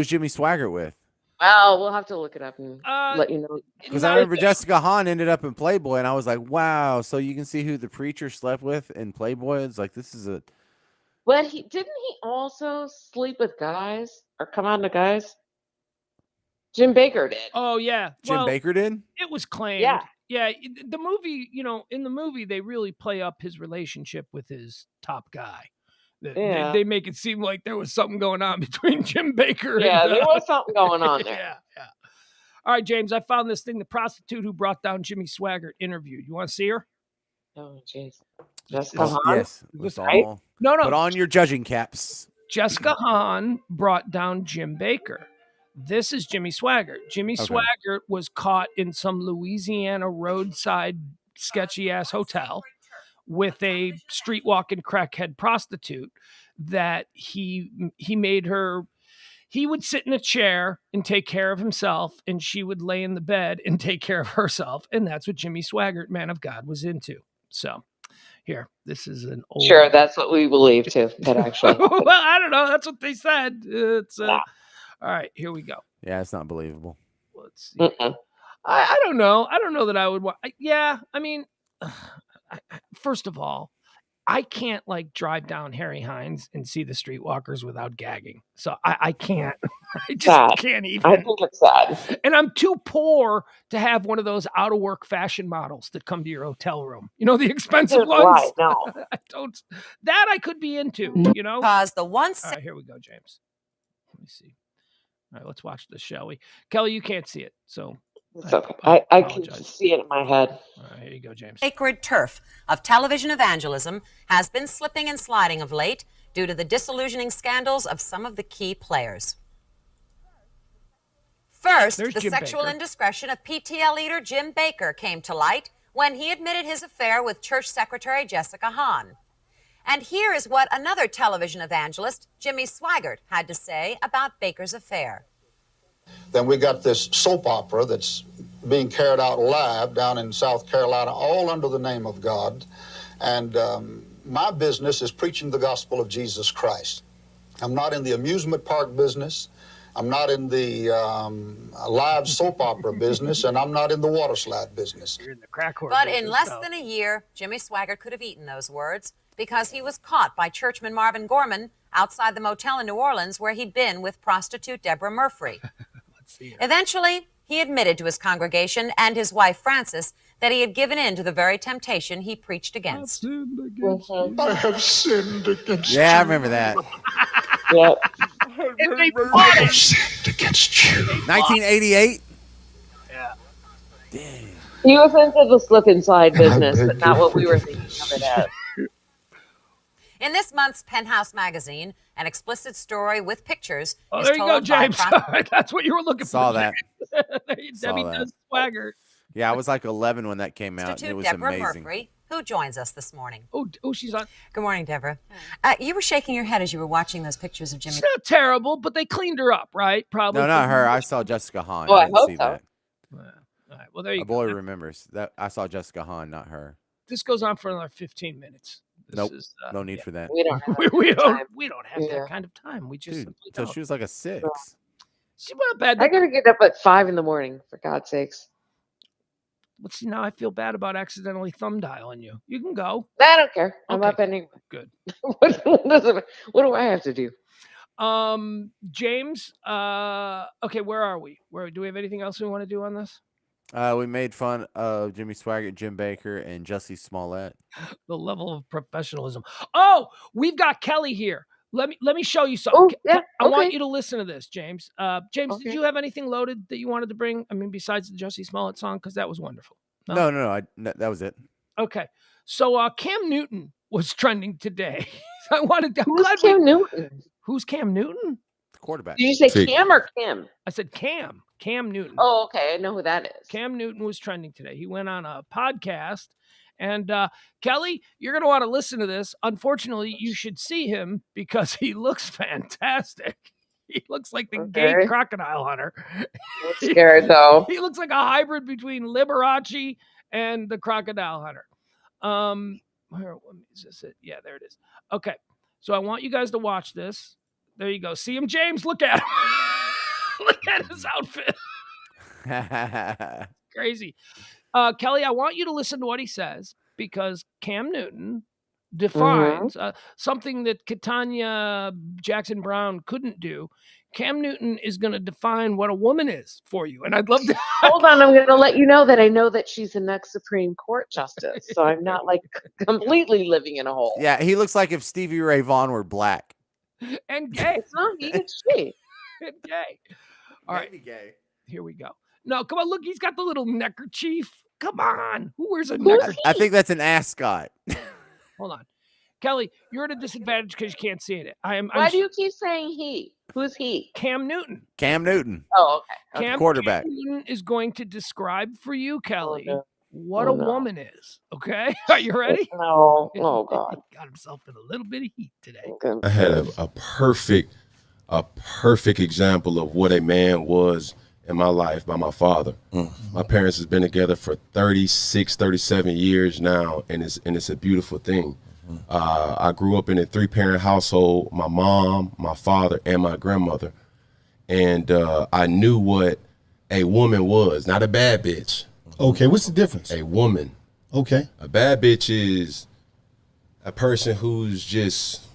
Jimmy Swaggart with? Well, we'll have to look it up and let you know. Because I remember Jessica Hahn ended up in Playboy, and I was like, wow. So you can see who the preacher slept with in Playboy. It's like this is a. But didn't he also sleep with guys or come on to guys? Jim Baker did. Oh yeah. Jim Baker did? It was claimed. Yeah. Yeah. The movie, in the movie, they really play up his relationship with his top guy. Yeah. They make it seem like there was something going on between Jim Baker Yeah, and there was something going on there. Yeah. All right, James, I found this thing. The prostitute who brought down Jimmy Swaggart interviewed. You want to see her? Oh, jeez. Jessica Hahn? Yes. Let's all No. put on your judging caps. Jessica Hahn brought down Jim Baker. This is Jimmy Swaggart. Jimmy Swaggart was caught in some Louisiana roadside sketchy ass hotel with a street walking crackhead prostitute that he made her. He would sit in a chair and take care of himself, and she would lay in the bed and take care of herself. And that's what Jimmy Swaggart, man of God, was into. So here, this is an old. Sure, that's what we believe too. That actually. Well, I don't know. That's what they said. It's all right. Here we go. Yeah, it's not believable. Let's see. I don't know. I don't know that I would want. Yeah, I mean, first of all, I can't like drive down Harry Hines and see the streetwalkers without gagging. So I can't. I just can't even. I think it's sad. And I'm too poor to have one of those out of work fashion models that come to your hotel room. The expensive ones. Right, no. I don't. That I could be into. Because the one. All right, here we go, James. Let me see. All right, let's watch this, shall we? Kelly, you can't see it, so It's okay. I can just see it in my head. All right, here you go, James. Sacred turf of television evangelism has been slipping and sliding of late due to the disillusioning scandals of some of the key players. First, There's the Jim sexual Baker. indiscretion of PTL leader Jim Baker came to light when he admitted his affair with church secretary Jessica Hahn. And here is what another television evangelist, Jimmy Swaggart, had to say about Baker's affair. Then we got this soap opera that's being carried out live down in South Carolina, all under the name of God. And my business is preaching the gospel of Jesus Christ. I'm not in the amusement park business. I'm not in the live soap opera business, and I'm not in the water slide business. You're in the crack whore But in business, less though. than a year, Jimmy Swaggart could have eaten those words because he was caught by churchman Marvin Gorman outside the motel in New Orleans where he'd been with prostitute Deborah Murphy. Eventually, he admitted to his congregation and his wife Frances that he had given in to the very temptation he preached against. I have sinned against Yeah, I you. remember that. Yep. And they bought I have it. sinned against you. 1988. Yeah. Dang. He was into the slip and slide business, beg but not your what we were thinking of it as. In this month's Penthouse magazine, an explicit story with pictures Oh, is there you go, told by James. All right, that's what you were looking Saw for. that. Debbie Saw that. does Swaggart. Yeah, I was like 11 when that came out. And it prostitute was Deborah amazing. Murphy who joins us this morning. Oh, she's on. Good morning, Deborah. You were shaking your head as you were watching those pictures of Jimmy. She's not terrible, but they cleaned her up, right? Probably. No, not her. I saw Jessica Hahn. Well, I I didn't hope see so. that. All right. Well, there you A go. boy remembers that. I saw Jessica Hahn, not her. This goes on for another 15 minutes. Nope. No need for that. We don't have we time. don't have Yeah. that kind of time. We just Dude, simply so don't. she was like a 6. She went bad. I gotta get up at 5 a.m, for God's sakes. Let's see, now I feel bad about accidentally thumb dialing you. You can go. I don't care. I'm Okay. up anyway. Good. What do I have to do? James, okay, where are we? Do we have anything else we want to do on this? We made fun of Jimmy Swaggart, Jim Baker, and Jussie Smollett. The level of professionalism. Oh, we've got Kelly here. Let me show you something. Oh, yeah, I want okay. you to listen to this, James. James, Okay. did you have anything loaded that you wanted to bring? I mean, besides the Jussie Smollett song, because that was wonderful. No, that was it. Okay, so Cam Newton was trending today. Who's Cam Newton? Who's Cam Newton? The quarterback. Did you say Cam or Kim? I said Cam Newton. Oh, okay. I know who that is. Cam Newton was trending today. He went on a podcast. And Kelly, you're going to want to listen to this. Unfortunately, you should see him because he looks fantastic. He looks like the gay crocodile hunter. I'm scared, though. He looks like a hybrid between Liberace and the crocodile hunter. Is this it? Yeah, there it is. Okay. So I want you guys to watch this. There you go. See him, James? Look at him. Look at his outfit. Crazy. Kelly, I want you to listen to what he says because Cam Newton defines something that Katanya Jackson Brown couldn't do. Cam Newton is going to define what a woman is for you. And I'd love to. Hold on. I'm going to let you know that I know that she's the next Supreme Court justice. So I'm not like completely living in a hole. Yeah, he looks like if Stevie Ray Vaughan were black. And gay. It's not he, it's she. And gay. All right. Maybe gay. Here we go. No, come on. Look, he's got the little neckerchief. Come on. Who wears a neckerchief? I think that's an ascot. Hold on. Kelly, you're at a disadvantage because you can't see it. Why do you keep saying he? Who's he? Cam Newton. Cam Newton. Oh, okay. Quarterback. Cam Newton is going to describe for you, Kelly, what a woman is. Okay? Are you ready? No. Oh, God. Got himself in a little bit of heat today. I had a perfect example of what a man was in my life by my father. My parents has been together for 36, 37 years now, and it's a beautiful thing. I grew up in a 3-parent household, my mom, my father, and my grandmother. And I knew what a woman was, not a bad bitch. Okay, what's the difference? A woman. Okay. A bad bitch is a person who's just,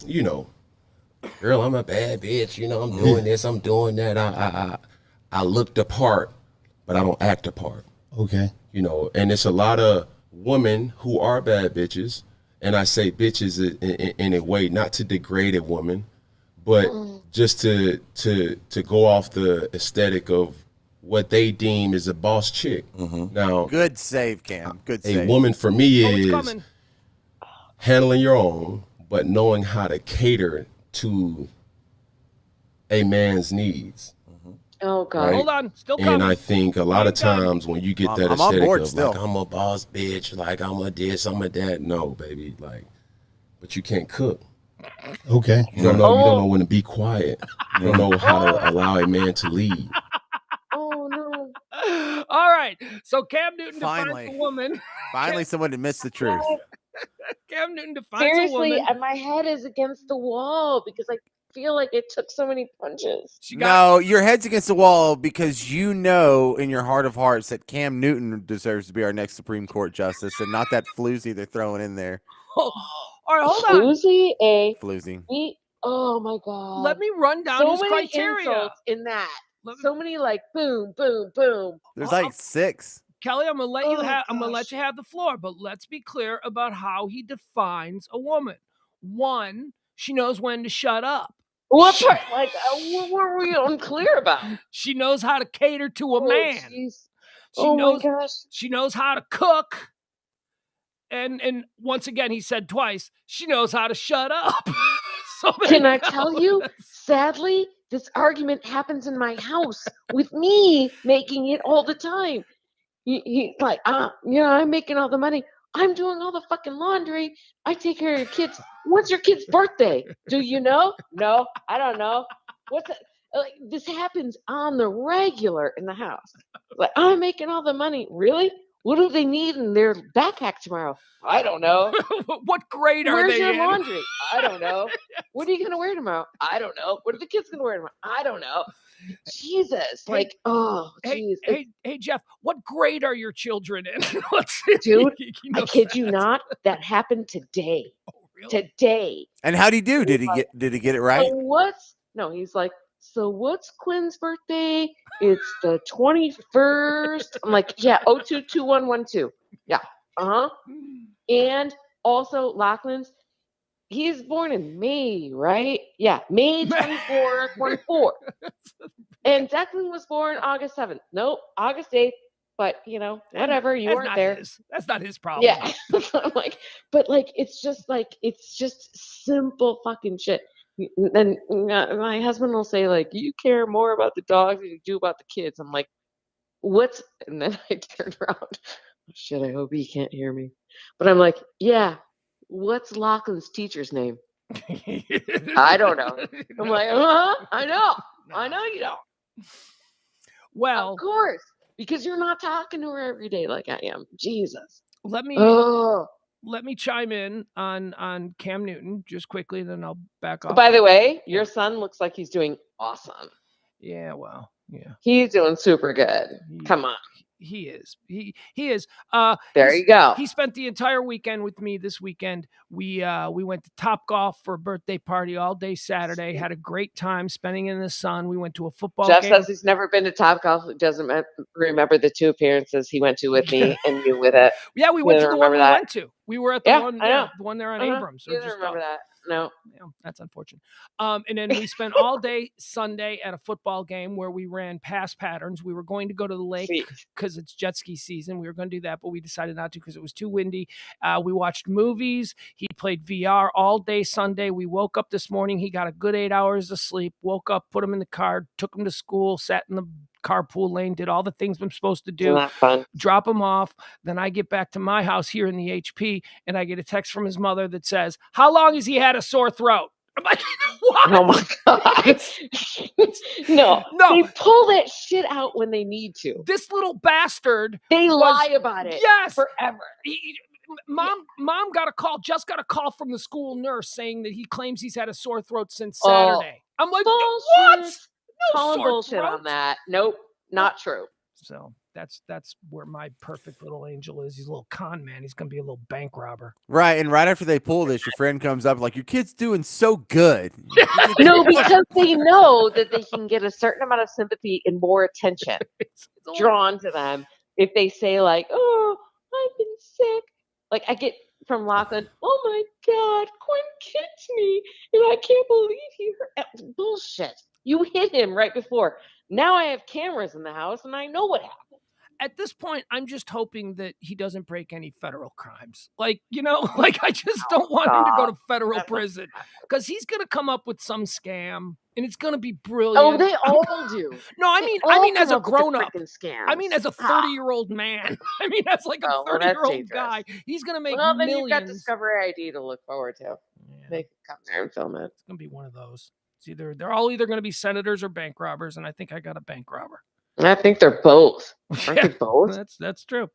girl, I'm a bad bitch, I'm doing this, I'm doing that. I look the part, but I don't act the part. Okay. And it's a lot of women who are bad bitches. And I say bitches in a way, not to degrade a woman, but just to go off the aesthetic of what they deem is a boss chick. Now, good save, Cam. Good save. A woman for me is handling your own, but knowing how to cater to a man's needs. Oh, God. Right? Hold on. Still coming. And I think a lot of times when you get that aesthetic of still. like, I'm a boss bitch, like I'm a this, I'm a that. No, baby. Like, but you can't cook. Okay. You don't know when to be quiet. You don't know how to allow a man to lead. Oh, no. All right. So Cam Newton Finally. defines a woman. Finally, someone admits the truth. Cam Newton defines a woman. Seriously, my head is against the wall because I feel like it took so many punches. No, your head's against the wall because you know in your heart of hearts that Cam Newton deserves to be our next Supreme Court justice and not that floozy they're throwing in there. Oh, all right, hold on. Floozy. Oh, my God. Let me run down so his many criteria. Insults in that. So many like boom, boom, boom. There's like 6. Kelly, I'm gonna let you have. I'm gonna let you have the floor, but let's be clear about how he defines a woman. 1, she knows when to shut up. What part? Like, what were we unclear about? She knows how to cater to a man. Geez. My gosh. She knows how to cook. And once again, he said twice, she knows how to shut up. So can I tell you? Sadly, this argument happens in my house with me making it all the time. He's like, I'm making all the money. I'm doing all the fucking laundry. I take care of your kids. What's your kid's birthday? Do you know? No, I don't know. What's it? Like, this happens on the regular in the house. Like, I'm making all the money. Really? What do they need in their backpack tomorrow? I don't know. What grade are Where's they your in? laundry? I don't know. What are you gonna wear tomorrow? I don't know. What are the kids gonna wear tomorrow? I don't know. Jesus, Hey, like, oh, Hey, jeez, hey, Jeff, what grade are your children in? Let's see if dude, he I knows kid you that. not, that happened today. Oh, really? Today. And how'd he do? He's Did he like, get it right? so what's no? He's like, so what's Quinn's birthday? It's the 21st. I'm like, yeah, 022112. Yeah, and also Lachlan's. He's born in May, right? Yeah, May 24th, 14. And Declan was born August 7th. Nope, August 8th. But, whatever, you That's weren't not there. his. That's not his problem. Yeah. I'm like, but like, it's just simple fucking shit. And my husband will say, like, you care more about the dogs than you do about the kids. I'm like, what's, and then I turn around. Oh, shit, I hope he can't hear me. But I'm like, yeah, what's Lachlan's teacher's name? I don't know. I'm like, I know. I know you don't. Well, of course, because you're not talking to her every day like I am. Jesus. let me chime in on Cam Newton just quickly, then I'll back off. By the way, your son looks like he's doing awesome. Yeah, well, yeah. He's doing super good. Come on. He is. He is. There you go. He spent the entire weekend with me this weekend. We went to Top Golf for a birthday party all day Saturday. Had a great time spending it in the sun. We went to a football Jeff game. says he's never been to Top Golf. He doesn't remember the 2 appearances he went to with me and you with it. Yeah, we went to the one we went to. We were at the one, the one there on Abrams. You didn't remember that. No. Yeah, that's unfortunate. And then we spent all day Sunday at a football game where we ran pass patterns. We were going to go to the lake because it's jet ski season. We were going to do that, but we decided not to because it was too windy. We watched movies. He played VR all day Sunday. We woke up this morning. He got a good 8 hours of sleep, woke up, put him in the car, took him to school, sat in the carpool lane, did all the things I'm supposed to do, drop him off. Then I get back to my house here in the HP and I get a text from his mother that says, how long has he had a sore throat? I'm like, what? Oh my God. No, they pull that shit out when they need to. This little bastard. They lie about it. Yes. Forever. Mom got a call, just got a call from the school nurse saying that he claims he's had a sore throat since Saturday. I'm like, what? No Calling sore bullshit throat on that. Nope, not true. So that's where my perfect little angel is. He's a little con man. He's gonna be a little bank robber. Right, and right after they pull this, your friend comes up like, your kid's doing so good. No, because they know that they can get a certain amount of sympathy and more attention drawn to them if they say like, oh, I've been sick. Like I get from Lachlan, oh my God, Quinn kicked me and I can't believe he hurt. Bullshit. You hit him right before. Now I have cameras in the house and I know what happened. At this point, I'm just hoping that he doesn't break any federal crimes. Like, like I just don't want him to go to federal prison because he's going to come up with some scam and it's going to be brilliant. Oh, they all do. No, I mean as a grown up. I mean as a 30-year-old man. I mean as like a 30-year-old guy. He's going to make millions. Then you've got Discovery ID to look forward to. Yeah. They can come there and film it. It's going to be one of those. They're all either going to be senators or bank robbers, and I think I got a bank robber. I think they're both. Aren't they both? That's true.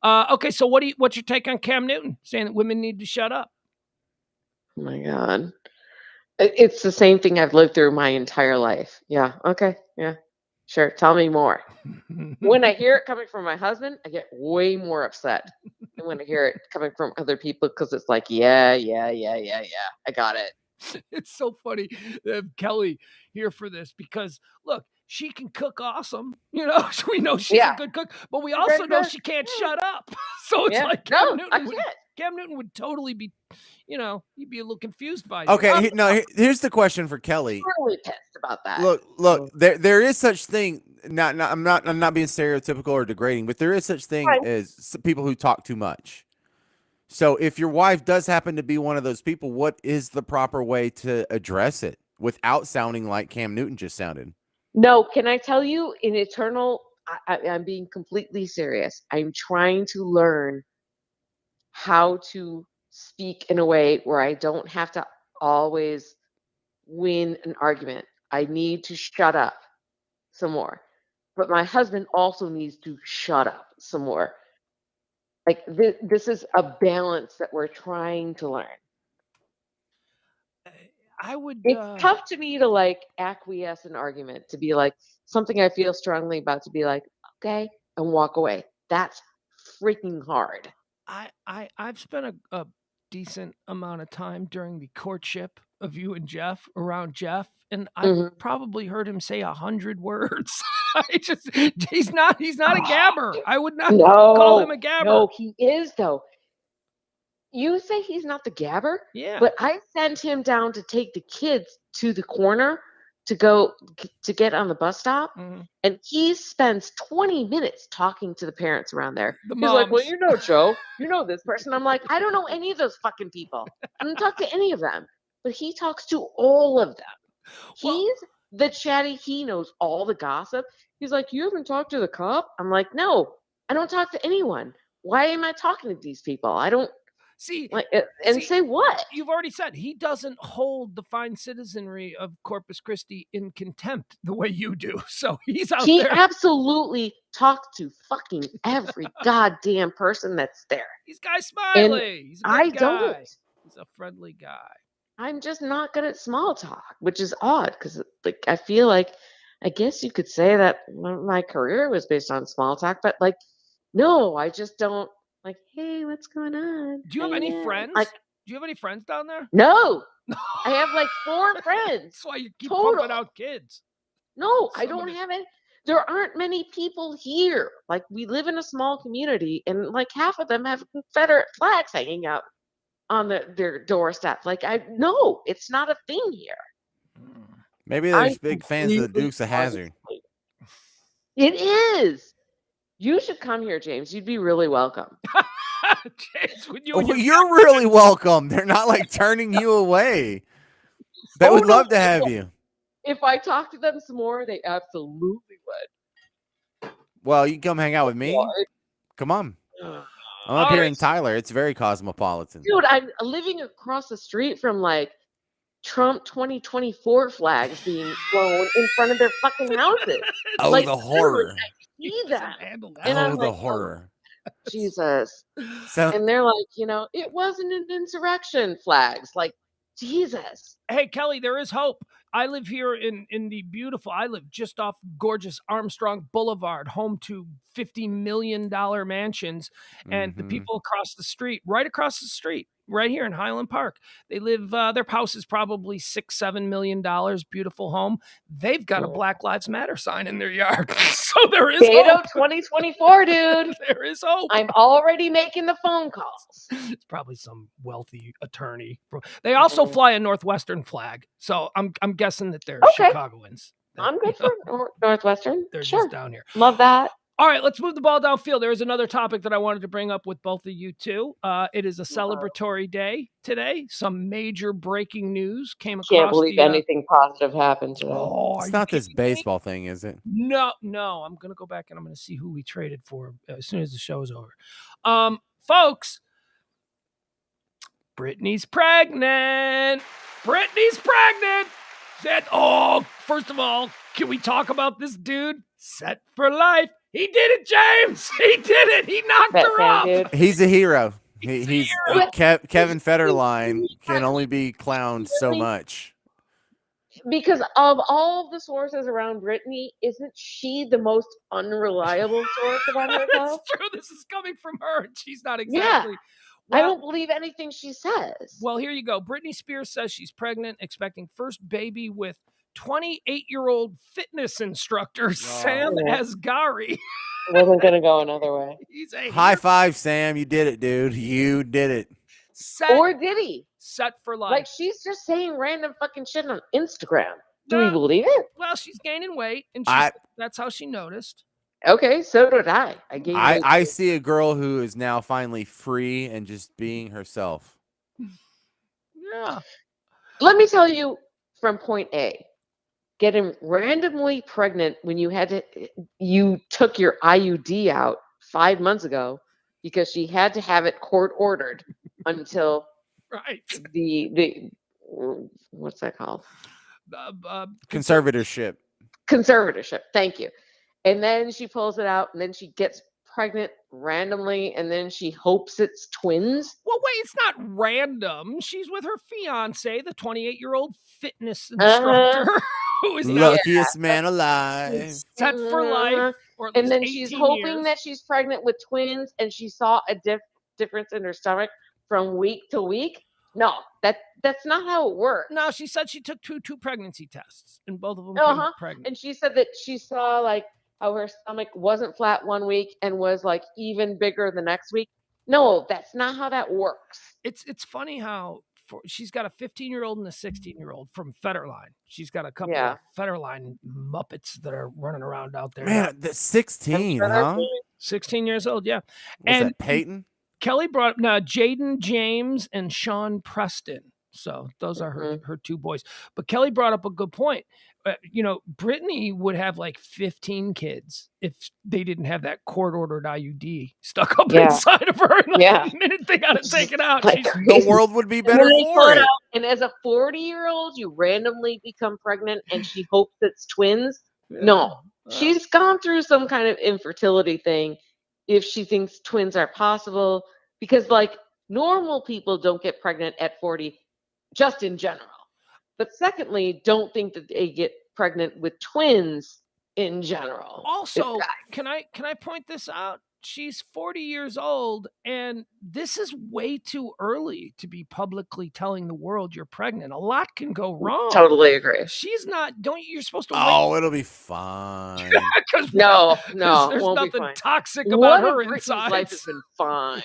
Okay, so what's your take on Cam Newton saying that women need to shut up? Oh my God, it's the same thing I've lived through my entire life. Yeah. Okay. Yeah. Sure. Tell me more. When I hear it coming from my husband, I get way more upset than when I hear it coming from other people because it's like, yeah, I got it. It's so funny to have Kelly here for this because look, she can cook awesome. We know she's a good cook, but we also know she can't shut up. So it's like Cam Newton would totally be, he'd be a little confused by it. Okay, here's the question for Kelly. I'm really pissed about that. Look, there is such thing. I'm not being stereotypical or degrading, but there is such thing as people who talk too much. So if your wife does happen to be one of those people, what is the proper way to address it without sounding like Cam Newton just sounded? No, can I tell you I'm being completely serious. I'm trying to learn how to speak in a way where I don't have to always win an argument. I need to shut up some more. But my husband also needs to shut up some more. Like this is a balance that we're trying to learn. I would. It's tough to me to like acquiesce an argument, to be like something I feel strongly about, to be like, okay, and walk away. That's freaking hard. I've spent a decent amount of time during the courtship of you and Jeff around Jeff, and I've Mhm. probably heard him say 100 words. He's not a gabber. I would not call him a gabber. No, he is though. You say he's not the gabber, Yeah. but I sent him down to take the kids to the corner to go to get on the bus stop, Mhm. and he spends 20 minutes talking to the parents around there. The He's like, "Well, moms. you know, Joe, you know this person." I'm like, "I don't know any of those fucking people. I don't talk to any of them." But he talks to all of them. Well- He's the chatty. He knows all the gossip. He's like, "You haven't talked to the cop?" I'm like, "No, I don't talk to anyone. Why am I talking to these people? I don't." See, Like, and say what? You've already said he doesn't hold the fine citizenry of Corpus Christi in contempt the way you do. So he's out He there. absolutely talks to fucking every goddamn person that's there. He's Guy Smiley. He's a good I guy. don't. He's a friendly guy. I'm just not good at small talk, which is odd because, like, I feel like, I guess you could say that my career was based on small talk, but like, no, I just don't. Like, hey, what's going on? Do you have How any you? friends? Like, Do you have any friends down there? no, I have like 4 friends. That's why you keep Total. pumping out kids. No, I Some don't of it- have any. There aren't many people here. Like, we live in a small community, and like half of them have Confederate flags hanging out on their doorstep. Like, no, it's not a thing here. Maybe I'm there's big fans of the completely Dukes of Hazzard. It is. You should come here, James. You'd be really welcome. James, when you Well, you're really welcome. They're not like turning you away. They would love to have you. If I talk to them some more, they absolutely would. Well, you can come hang out with me. Come on. I'm up here in Tyler. It's very cosmopolitan. Dude, I'm living across the street from like Trump 2024 flags being flown in front of their fucking houses. Oh, like, the horror. I see them. And Oh, I'm the like, horror. Jesus. So, And they're like, it wasn't an insurrection flags. Like, Jesus. Hey, Kelly, there is hope. I live here in the beautiful, I live just off gorgeous Armstrong Boulevard, home to $50 million mansions. And the people across the street, right across the street, right here in Highland Park, they live, their house is probably $6-7 million, beautiful home. They've got a Black Lives Matter sign in their yard. So there is Beto hope. 2024, dude. There is hope. I'm already making the phone calls. It's probably some wealthy attorney. They also fly a Northwestern flag, so I'm guessing that they're Chicagoans. I'm good for Northwestern. They're sure. just down here. Love that. All right, let's move the ball downfield. There is another topic that I wanted to bring up with both of you two. It is a celebratory day today. Some major breaking news came across. Can't believe anything positive happened today. Oh, it's not this baseball thing, is it? No. I'm going to go back and I'm going to see who we traded for as soon as the show is over. Folks, Brittany's pregnant. First of all, can we talk about this dude? Set for life. He did it, James. He did it. He knocked her up. Dude. He's a hero. Kevin Federline can only be clowned so much. Because of all the sources around Brittany, isn't she the most unreliable source about herself? That's true. This is coming from her, and she's not exactly. Yeah. I don't believe anything she says. Well, here you go. Britney Spears says she's pregnant, expecting first baby with 28-year-old fitness instructor Sam Asghari. Wasn't going to go another way. He's a High five, Sam. You did it, dude. You did it. Or did he? Set for life. Like, she's just saying random fucking shit on Instagram. Do we believe it? Well, she's gaining weight, and that's how she noticed. Okay, so did I. I see a girl who is now finally free and just being herself. Yeah. Let me tell you from point A, getting randomly pregnant when you took your IUD out 5 months ago because she had to have it court ordered until Right. the what's that called? Conservatorship. Conservatorship. Thank you. And then she pulls it out, and then she gets pregnant randomly, and then she hopes it's twins. Well, wait, it's not random. She's with her fiance, the 28-year-old fitness instructor, who is now Luckiest man alive. set for life, or at And least then 18 she's hoping years. that she's pregnant with twins, and she saw a difference in her stomach from week to week. No, that's not how it works. No, she said she took two pregnancy tests, and both of them came up pregnant. And she said that she saw like how her stomach wasn't flat one week and was like even bigger the next week. No, that's not how that works. It's funny how she's got a 15-year-old and a 16-year-old from Federline. She's got a couple of Federline Muppets that are running around out there. Man, that's 16, huh? 16 years old, yeah. Was that Peyton? Kelly brought up Jaden James and Sean Preston. So those are her two boys. But Kelly brought up a good point. Brittany would have like 15 kids if they didn't have that court-ordered IUD stuck up inside of her. And the minute they got it taken out, the world would be better for it. And as a 40-year-old, you randomly become pregnant, and she hopes it's twins. Yeah. No, she's gone through some kind of infertility thing if she thinks twins are possible, because like normal people don't get pregnant at 40 just in general. But secondly, don't think that they get pregnant with twins in general. Also, can I point this out? She's 40 years old, and this is way too early to be publicly telling the world you're pregnant. A lot can go wrong. Totally agree. She's not. You're supposed to wait. Oh, it'll be fine. No, there's nothing toxic about her inside. Life has been fine.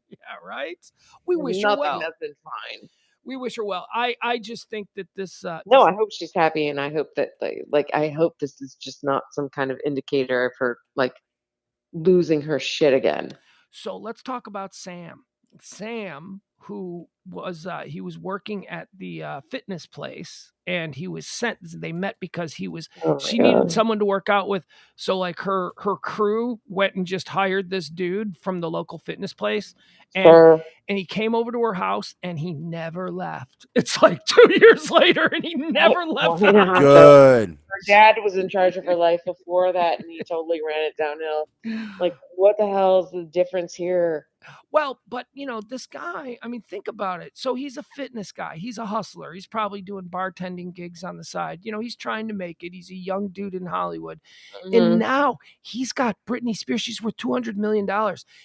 Yeah, right. We wish her well. Nothing has been fine. We wish her well. I just think that this. No, I hope she's happy, and I hope that I hope this is just not some kind of indicator of her like losing her shit again. So let's talk about Sam. Sam, who was he was working at the fitness place, and he was sent. They met because she needed someone to work out with. So like her crew went and just hired this dude from the local fitness place, and he came over to her house, and he never left. It's like 2 years later, and he never left. Good. Her dad was in charge of her life before that, and he totally ran it downhill. Like, what the hell is the difference here? Well, but this guy, I mean, think about it. So he's a fitness guy. He's a hustler. He's probably doing bartending gigs on the side. He's trying to make it. He's a young dude in Hollywood. Mm-hmm. And now he's got Britney Spears. She's worth $200 million.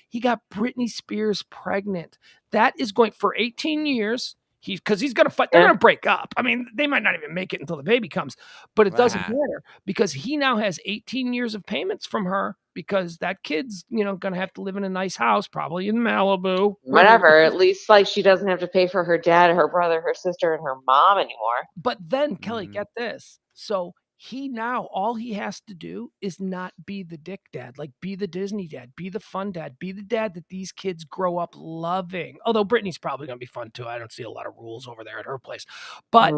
He got Britney Spears pregnant. That is going for 18 years. Because he's going to fight. They're going to break up. I mean, they might not even make it until the baby comes. But it doesn't matter, because he now has 18 years of payments from her, because that kid's, going to have to live in a nice house, probably in Malibu. Whatever. At least like she doesn't have to pay for her dad, her brother, her sister, and her mom anymore. But then, Kelly, get this. So he now, all he has to do is not be the dick dad, like be the Disney dad, be the fun dad, be the dad that these kids grow up loving. Although Britney's probably going to be fun too. I don't see a lot of rules over there at her place. But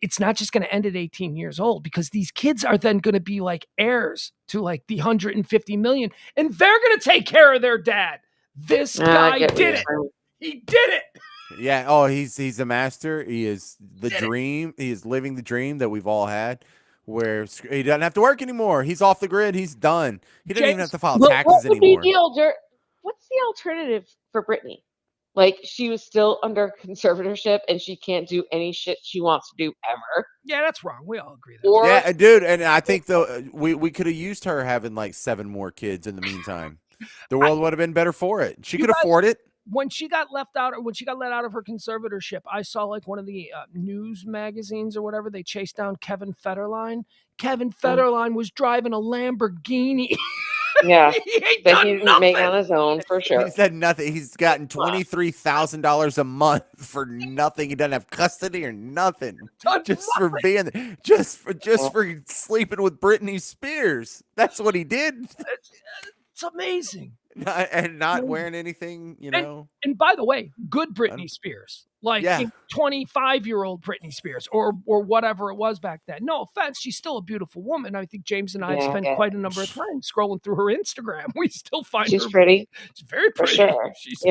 it's not just going to end at 18 years old, because these kids are then going to be like heirs to like the 150 million, and they're going to take care of their dad. This guy did it. He did it. Yeah. Oh, he's a master. He is the dream. He is living the dream that we've all had, where he doesn't have to work anymore. He's off the grid. He's done. He doesn't even have to file taxes anymore. What's the alternative for Britney? Like, she was still under conservatorship, and she can't do any shit she wants to do ever. Yeah, that's wrong. We all agree. Yeah, dude. And I think though we could have used her having like 7 more kids in the meantime. The world would have been better for it. She could afford it. When she got let out of her conservatorship, I saw like one of the news magazines or whatever. They chased down Kevin Federline. Kevin Federline was driving a Lamborghini. Yeah, that he didn't make on his own, for sure. He said nothing. He's gotten $23,000 a month for nothing. He doesn't have custody or nothing. For being, just for sleeping with Britney Spears. That's what he did. It's amazing. And not wearing anything, And by the way, good Britney Spears. like Yeah. 25-year-old Britney Spears or whatever it was back then. No offense, she's still a beautiful woman. I think James and I have spent quite a number of time scrolling through her Instagram. We still find She's her pretty. She's very For pretty. sure. She's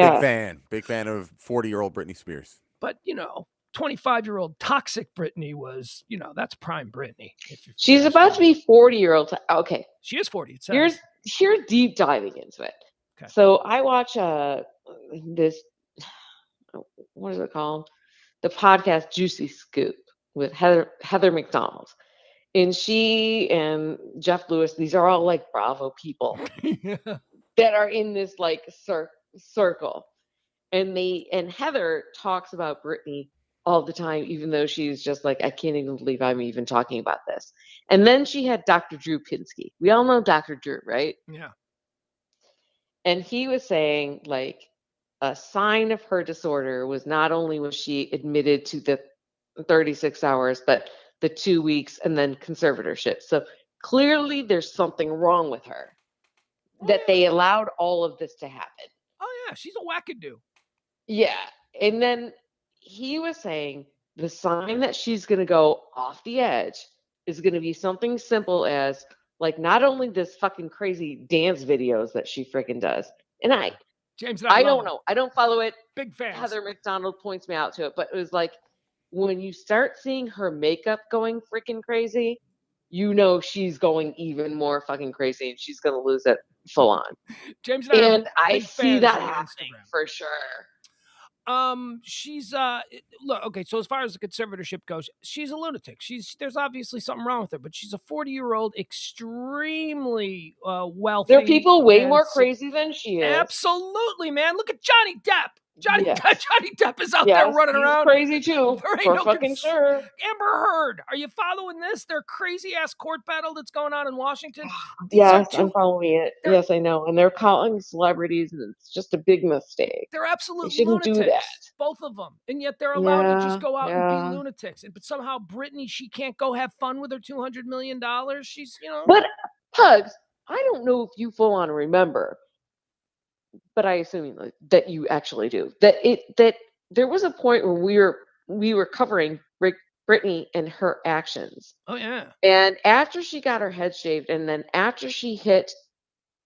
Big fan of 40-year-old Britney Spears. But 25-year-old toxic Britney was, that's prime Britney. She's about to be 40-year-old. Okay. She is 40. It says. Here's deep diving into it. Okay. So I watch this, what is it called? The podcast Juicy Scoop with Heather McDonald. And she and Jeff Lewis, these are all like Bravo people that are in this like circle. And Heather talks about Britney all the time, even though she's just like, I can't even believe I'm even talking about this. And then she had Dr. Drew Pinsky. We all know Dr. Drew, right? Yeah. And he was saying like a sign of her disorder was not only was she admitted to the 36 hours, but the 2 weeks and then conservatorship. So clearly there's something wrong with her that they allowed all of this to happen. Oh yeah, she's a wackadoo. Yeah. And then he was saying the sign that she's going to go off the edge is going to be something simple as like not only this fucking crazy dance videos that she freaking does. And James and I love don't her. know. I don't follow it. Big fans. Heather McDonald points me out to it, but it was like when you start seeing her makeup going freaking crazy, she's going even more fucking crazy and she's going to lose it full on. James and I see that happening for sure. She's look, okay, so as far as the conservatorship goes, she's a lunatic. There's obviously something wrong with her, but she's a 40-year-old extremely wealthy. There are people way more crazy than she is. Absolutely, man. Look at Johnny Depp. Johnny Depp is out there running around. Crazy too. For fucking sure. Amber Heard, are you following this? Their crazy ass court battle that's going on in Washington. Yes, I'm following it. Yes, I know. And they're calling celebrities, and it's just a big mistake. They're absolute They shouldn't lunatics, do that. both of them, and yet they're allowed to just go out and Yeah. be lunatics. But somehow Britney, she can't go have fun with her $200 million. She's, But Pugs, I don't know if you full on remember, but I assume that you actually do. That there was a point where we were covering Britney and her actions. Oh yeah. And after she got her head shaved, and then after she hit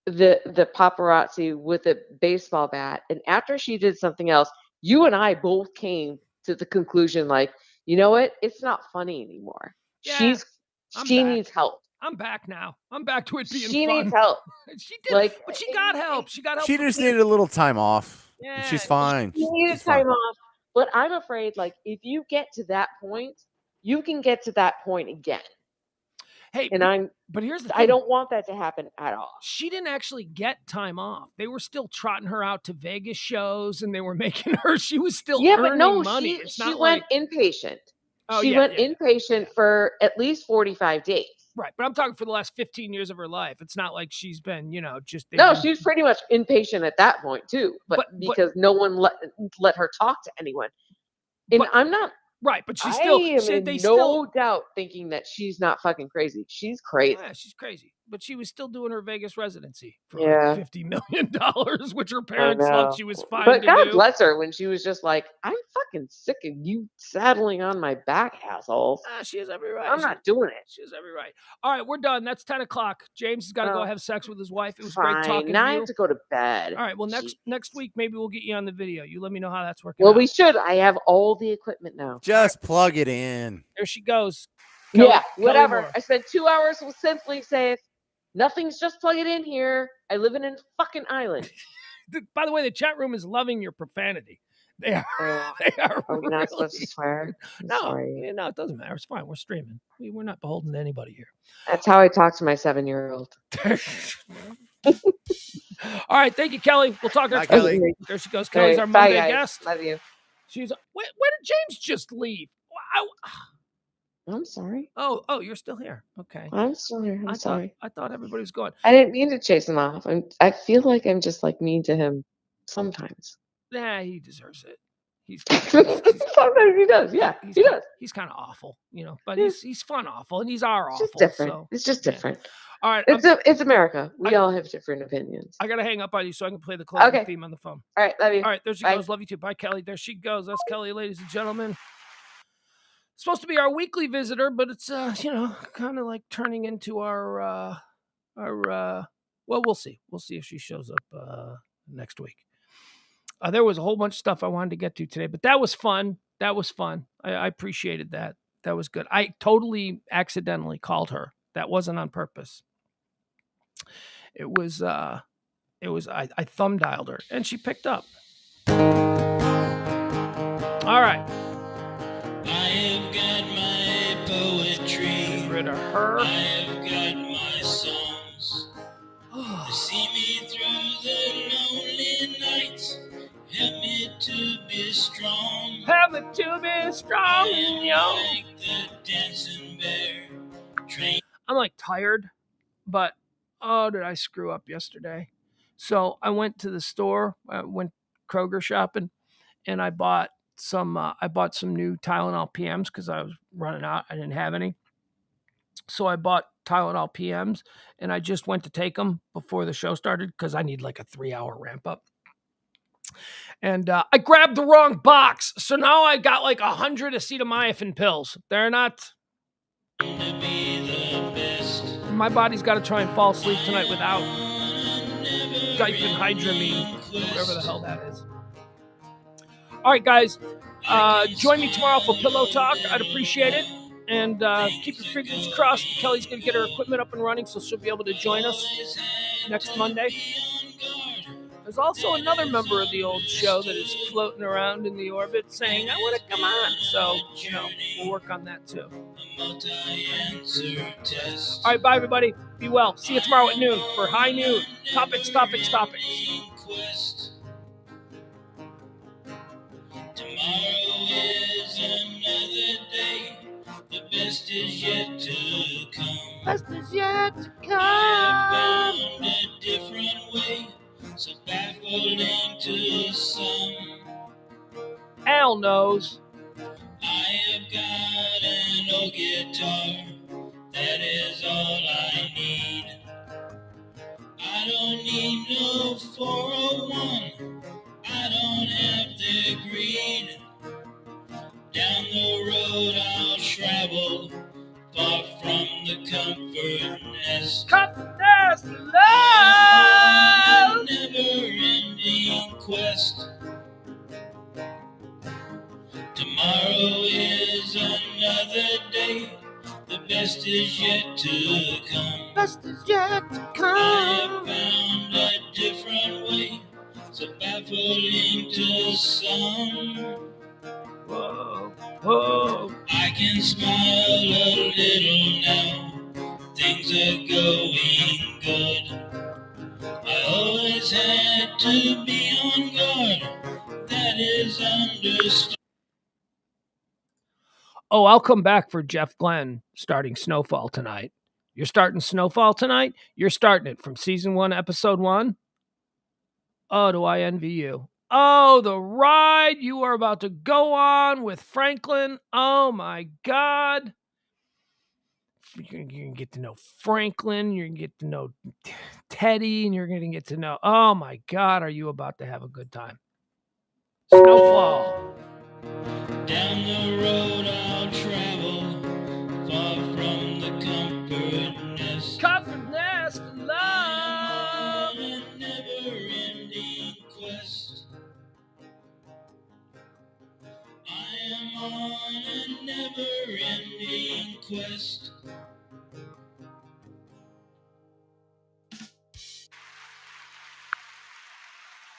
the paparazzi with a baseball bat, and after she did something else, you and I both came to the conclusion, like, you know what? It's not funny anymore. Yeah, She needs help. I'm back now. I'm back to it being fun. She needs help. She did, but she got help. She got help. She just needed a little time off. Yeah, She's fine. She needed time off. But I'm afraid, like, if you get to that point, you can get to that point again. Hey, and but here's the thing. I don't want that to happen at all. She didn't actually get time off. They were still trotting her out to Vegas shows, and they were making her. She was still earning money. She went inpatient. Oh, she went inpatient for at least 45 days. Right, but I'm talking for the last 15 years of her life. It's not like she's been, just... No, she was pretty much inpatient at that point, too. But because no one let her talk to anyone. And I'm not... Right, but she's still... no doubt thinking that she's not fucking crazy. She's crazy. Yeah, she's crazy. But she was still doing her Vegas residency for like $50 million, which her parents thought she was fine But to God do. bless her when she was just like, I'm fucking sick of you saddling on my back, assholes. She has every right. I'm not doing it. She has every right. All right, we're done. That's 10 o'clock. James has got to go have sex with his wife. It was great talking now to you. I have to go to bed. All right, well, next week, maybe we'll get you on the video. You let me know how that's working Well, out. we should. I have all the equipment now. Just plug it in. There she goes. Whatever. Moore. I spent 2 hours with Simply Safe. Nothing's just plug it in here. I live in a fucking island. By the way, the chat room is loving your profanity. They are. They are. Are we not supposed to swear? No, it doesn't matter. It's fine. We're streaming. We're not beholden to anybody here. That's how I talk to my 7-year-old. All right, thank you, Kelly. We'll talk next week. There she goes. Kelly's our Monday guest. Love you. She's. Where did James just leave? I'm sorry. Oh, you're still here. Okay. I'm still here. I'm sorry. I thought everybody was gone. I didn't mean to chase him off. I feel like I'm just like mean to him sometimes. Nah, he deserves it. Sometimes he does. Yeah, he does. He's kind of awful, but he's fun awful, and he's our awful. Just different. So, it's just different. All right. It's America. We all have different opinions. I got to hang up on you so I can play the closing Okay. theme on the phone. All right. Love you. All right. There she Bye. goes. Love you too. Bye, Kelly. There she goes. That's Kelly, ladies and gentlemen. It's supposed to be our weekly visitor, but it's, kind of like turning into our, well, we'll see. We'll see if she shows up next week. There was a whole bunch of stuff I wanted to get to today, but that was fun. That was fun. I appreciated that. That was good. I totally accidentally called her. That wasn't on purpose. It was I thumb dialed her and she picked up. All right. I have got my poetry. Get rid of her. I have got my songs. They see me through the lonely nights. Help me to be strong. Help me to be strong, yo. Like the dancing bear. I'm like tired, but oh, did I screw up yesterday? So I went to the store, I went Kroger shopping, and I bought some new Tylenol PMs because I was running out. I didn't have any. So I bought Tylenol PMs, and I just went to take them before the show started because I need like a 3-hour ramp up. And I grabbed the wrong box. So now I got like 100 acetaminophen pills. They're not... My body's got to try and fall asleep tonight without diphenhydramine, whatever the hell that is. All right, guys. Join me tomorrow for Pillow Talk. I'd appreciate it. And keep your fingers crossed. Kelly's going to get her equipment up and running, so she'll be able to join us next Monday. There's also another member of the old show that is floating around in the orbit saying, I want to come on. So, we'll work on that too. All right, bye, everybody. Be well. See you tomorrow at noon for High Noon. Topics. Tomorrow is another day. The best is yet to come. Best is yet to come. I have found a different way, so baffling to some. Al knows. I have got an old guitar. That is all I need. I don't need no 401. I don't have the greed. Down the road I'll travel, far from the comfort nest. Comfort nest, love. Never-ending quest. Tomorrow is another day. The best is yet to come. Best is yet to come. I have found a different way, so baffling to some. Whoa, whoa. I can smile a little now. Things are going good. I always had to be on guard. That is understood. Oh, I'll come back for Jeff Glenn starting Snowfall tonight. You're starting Snowfall tonight? You're starting it from season 1, episode 1? Oh, do I envy you. Oh, the ride you are about to go on with Franklin. Oh, my God. You're going to get to know Franklin. You're going to get to know Teddy. And you're going to get to know... Oh, my God. Are you about to have a good time? Snowfall. Down the road I'll travel, far from the comfort nest. Comfort nest, love. A never-ending quest. I am on a never-ending quest.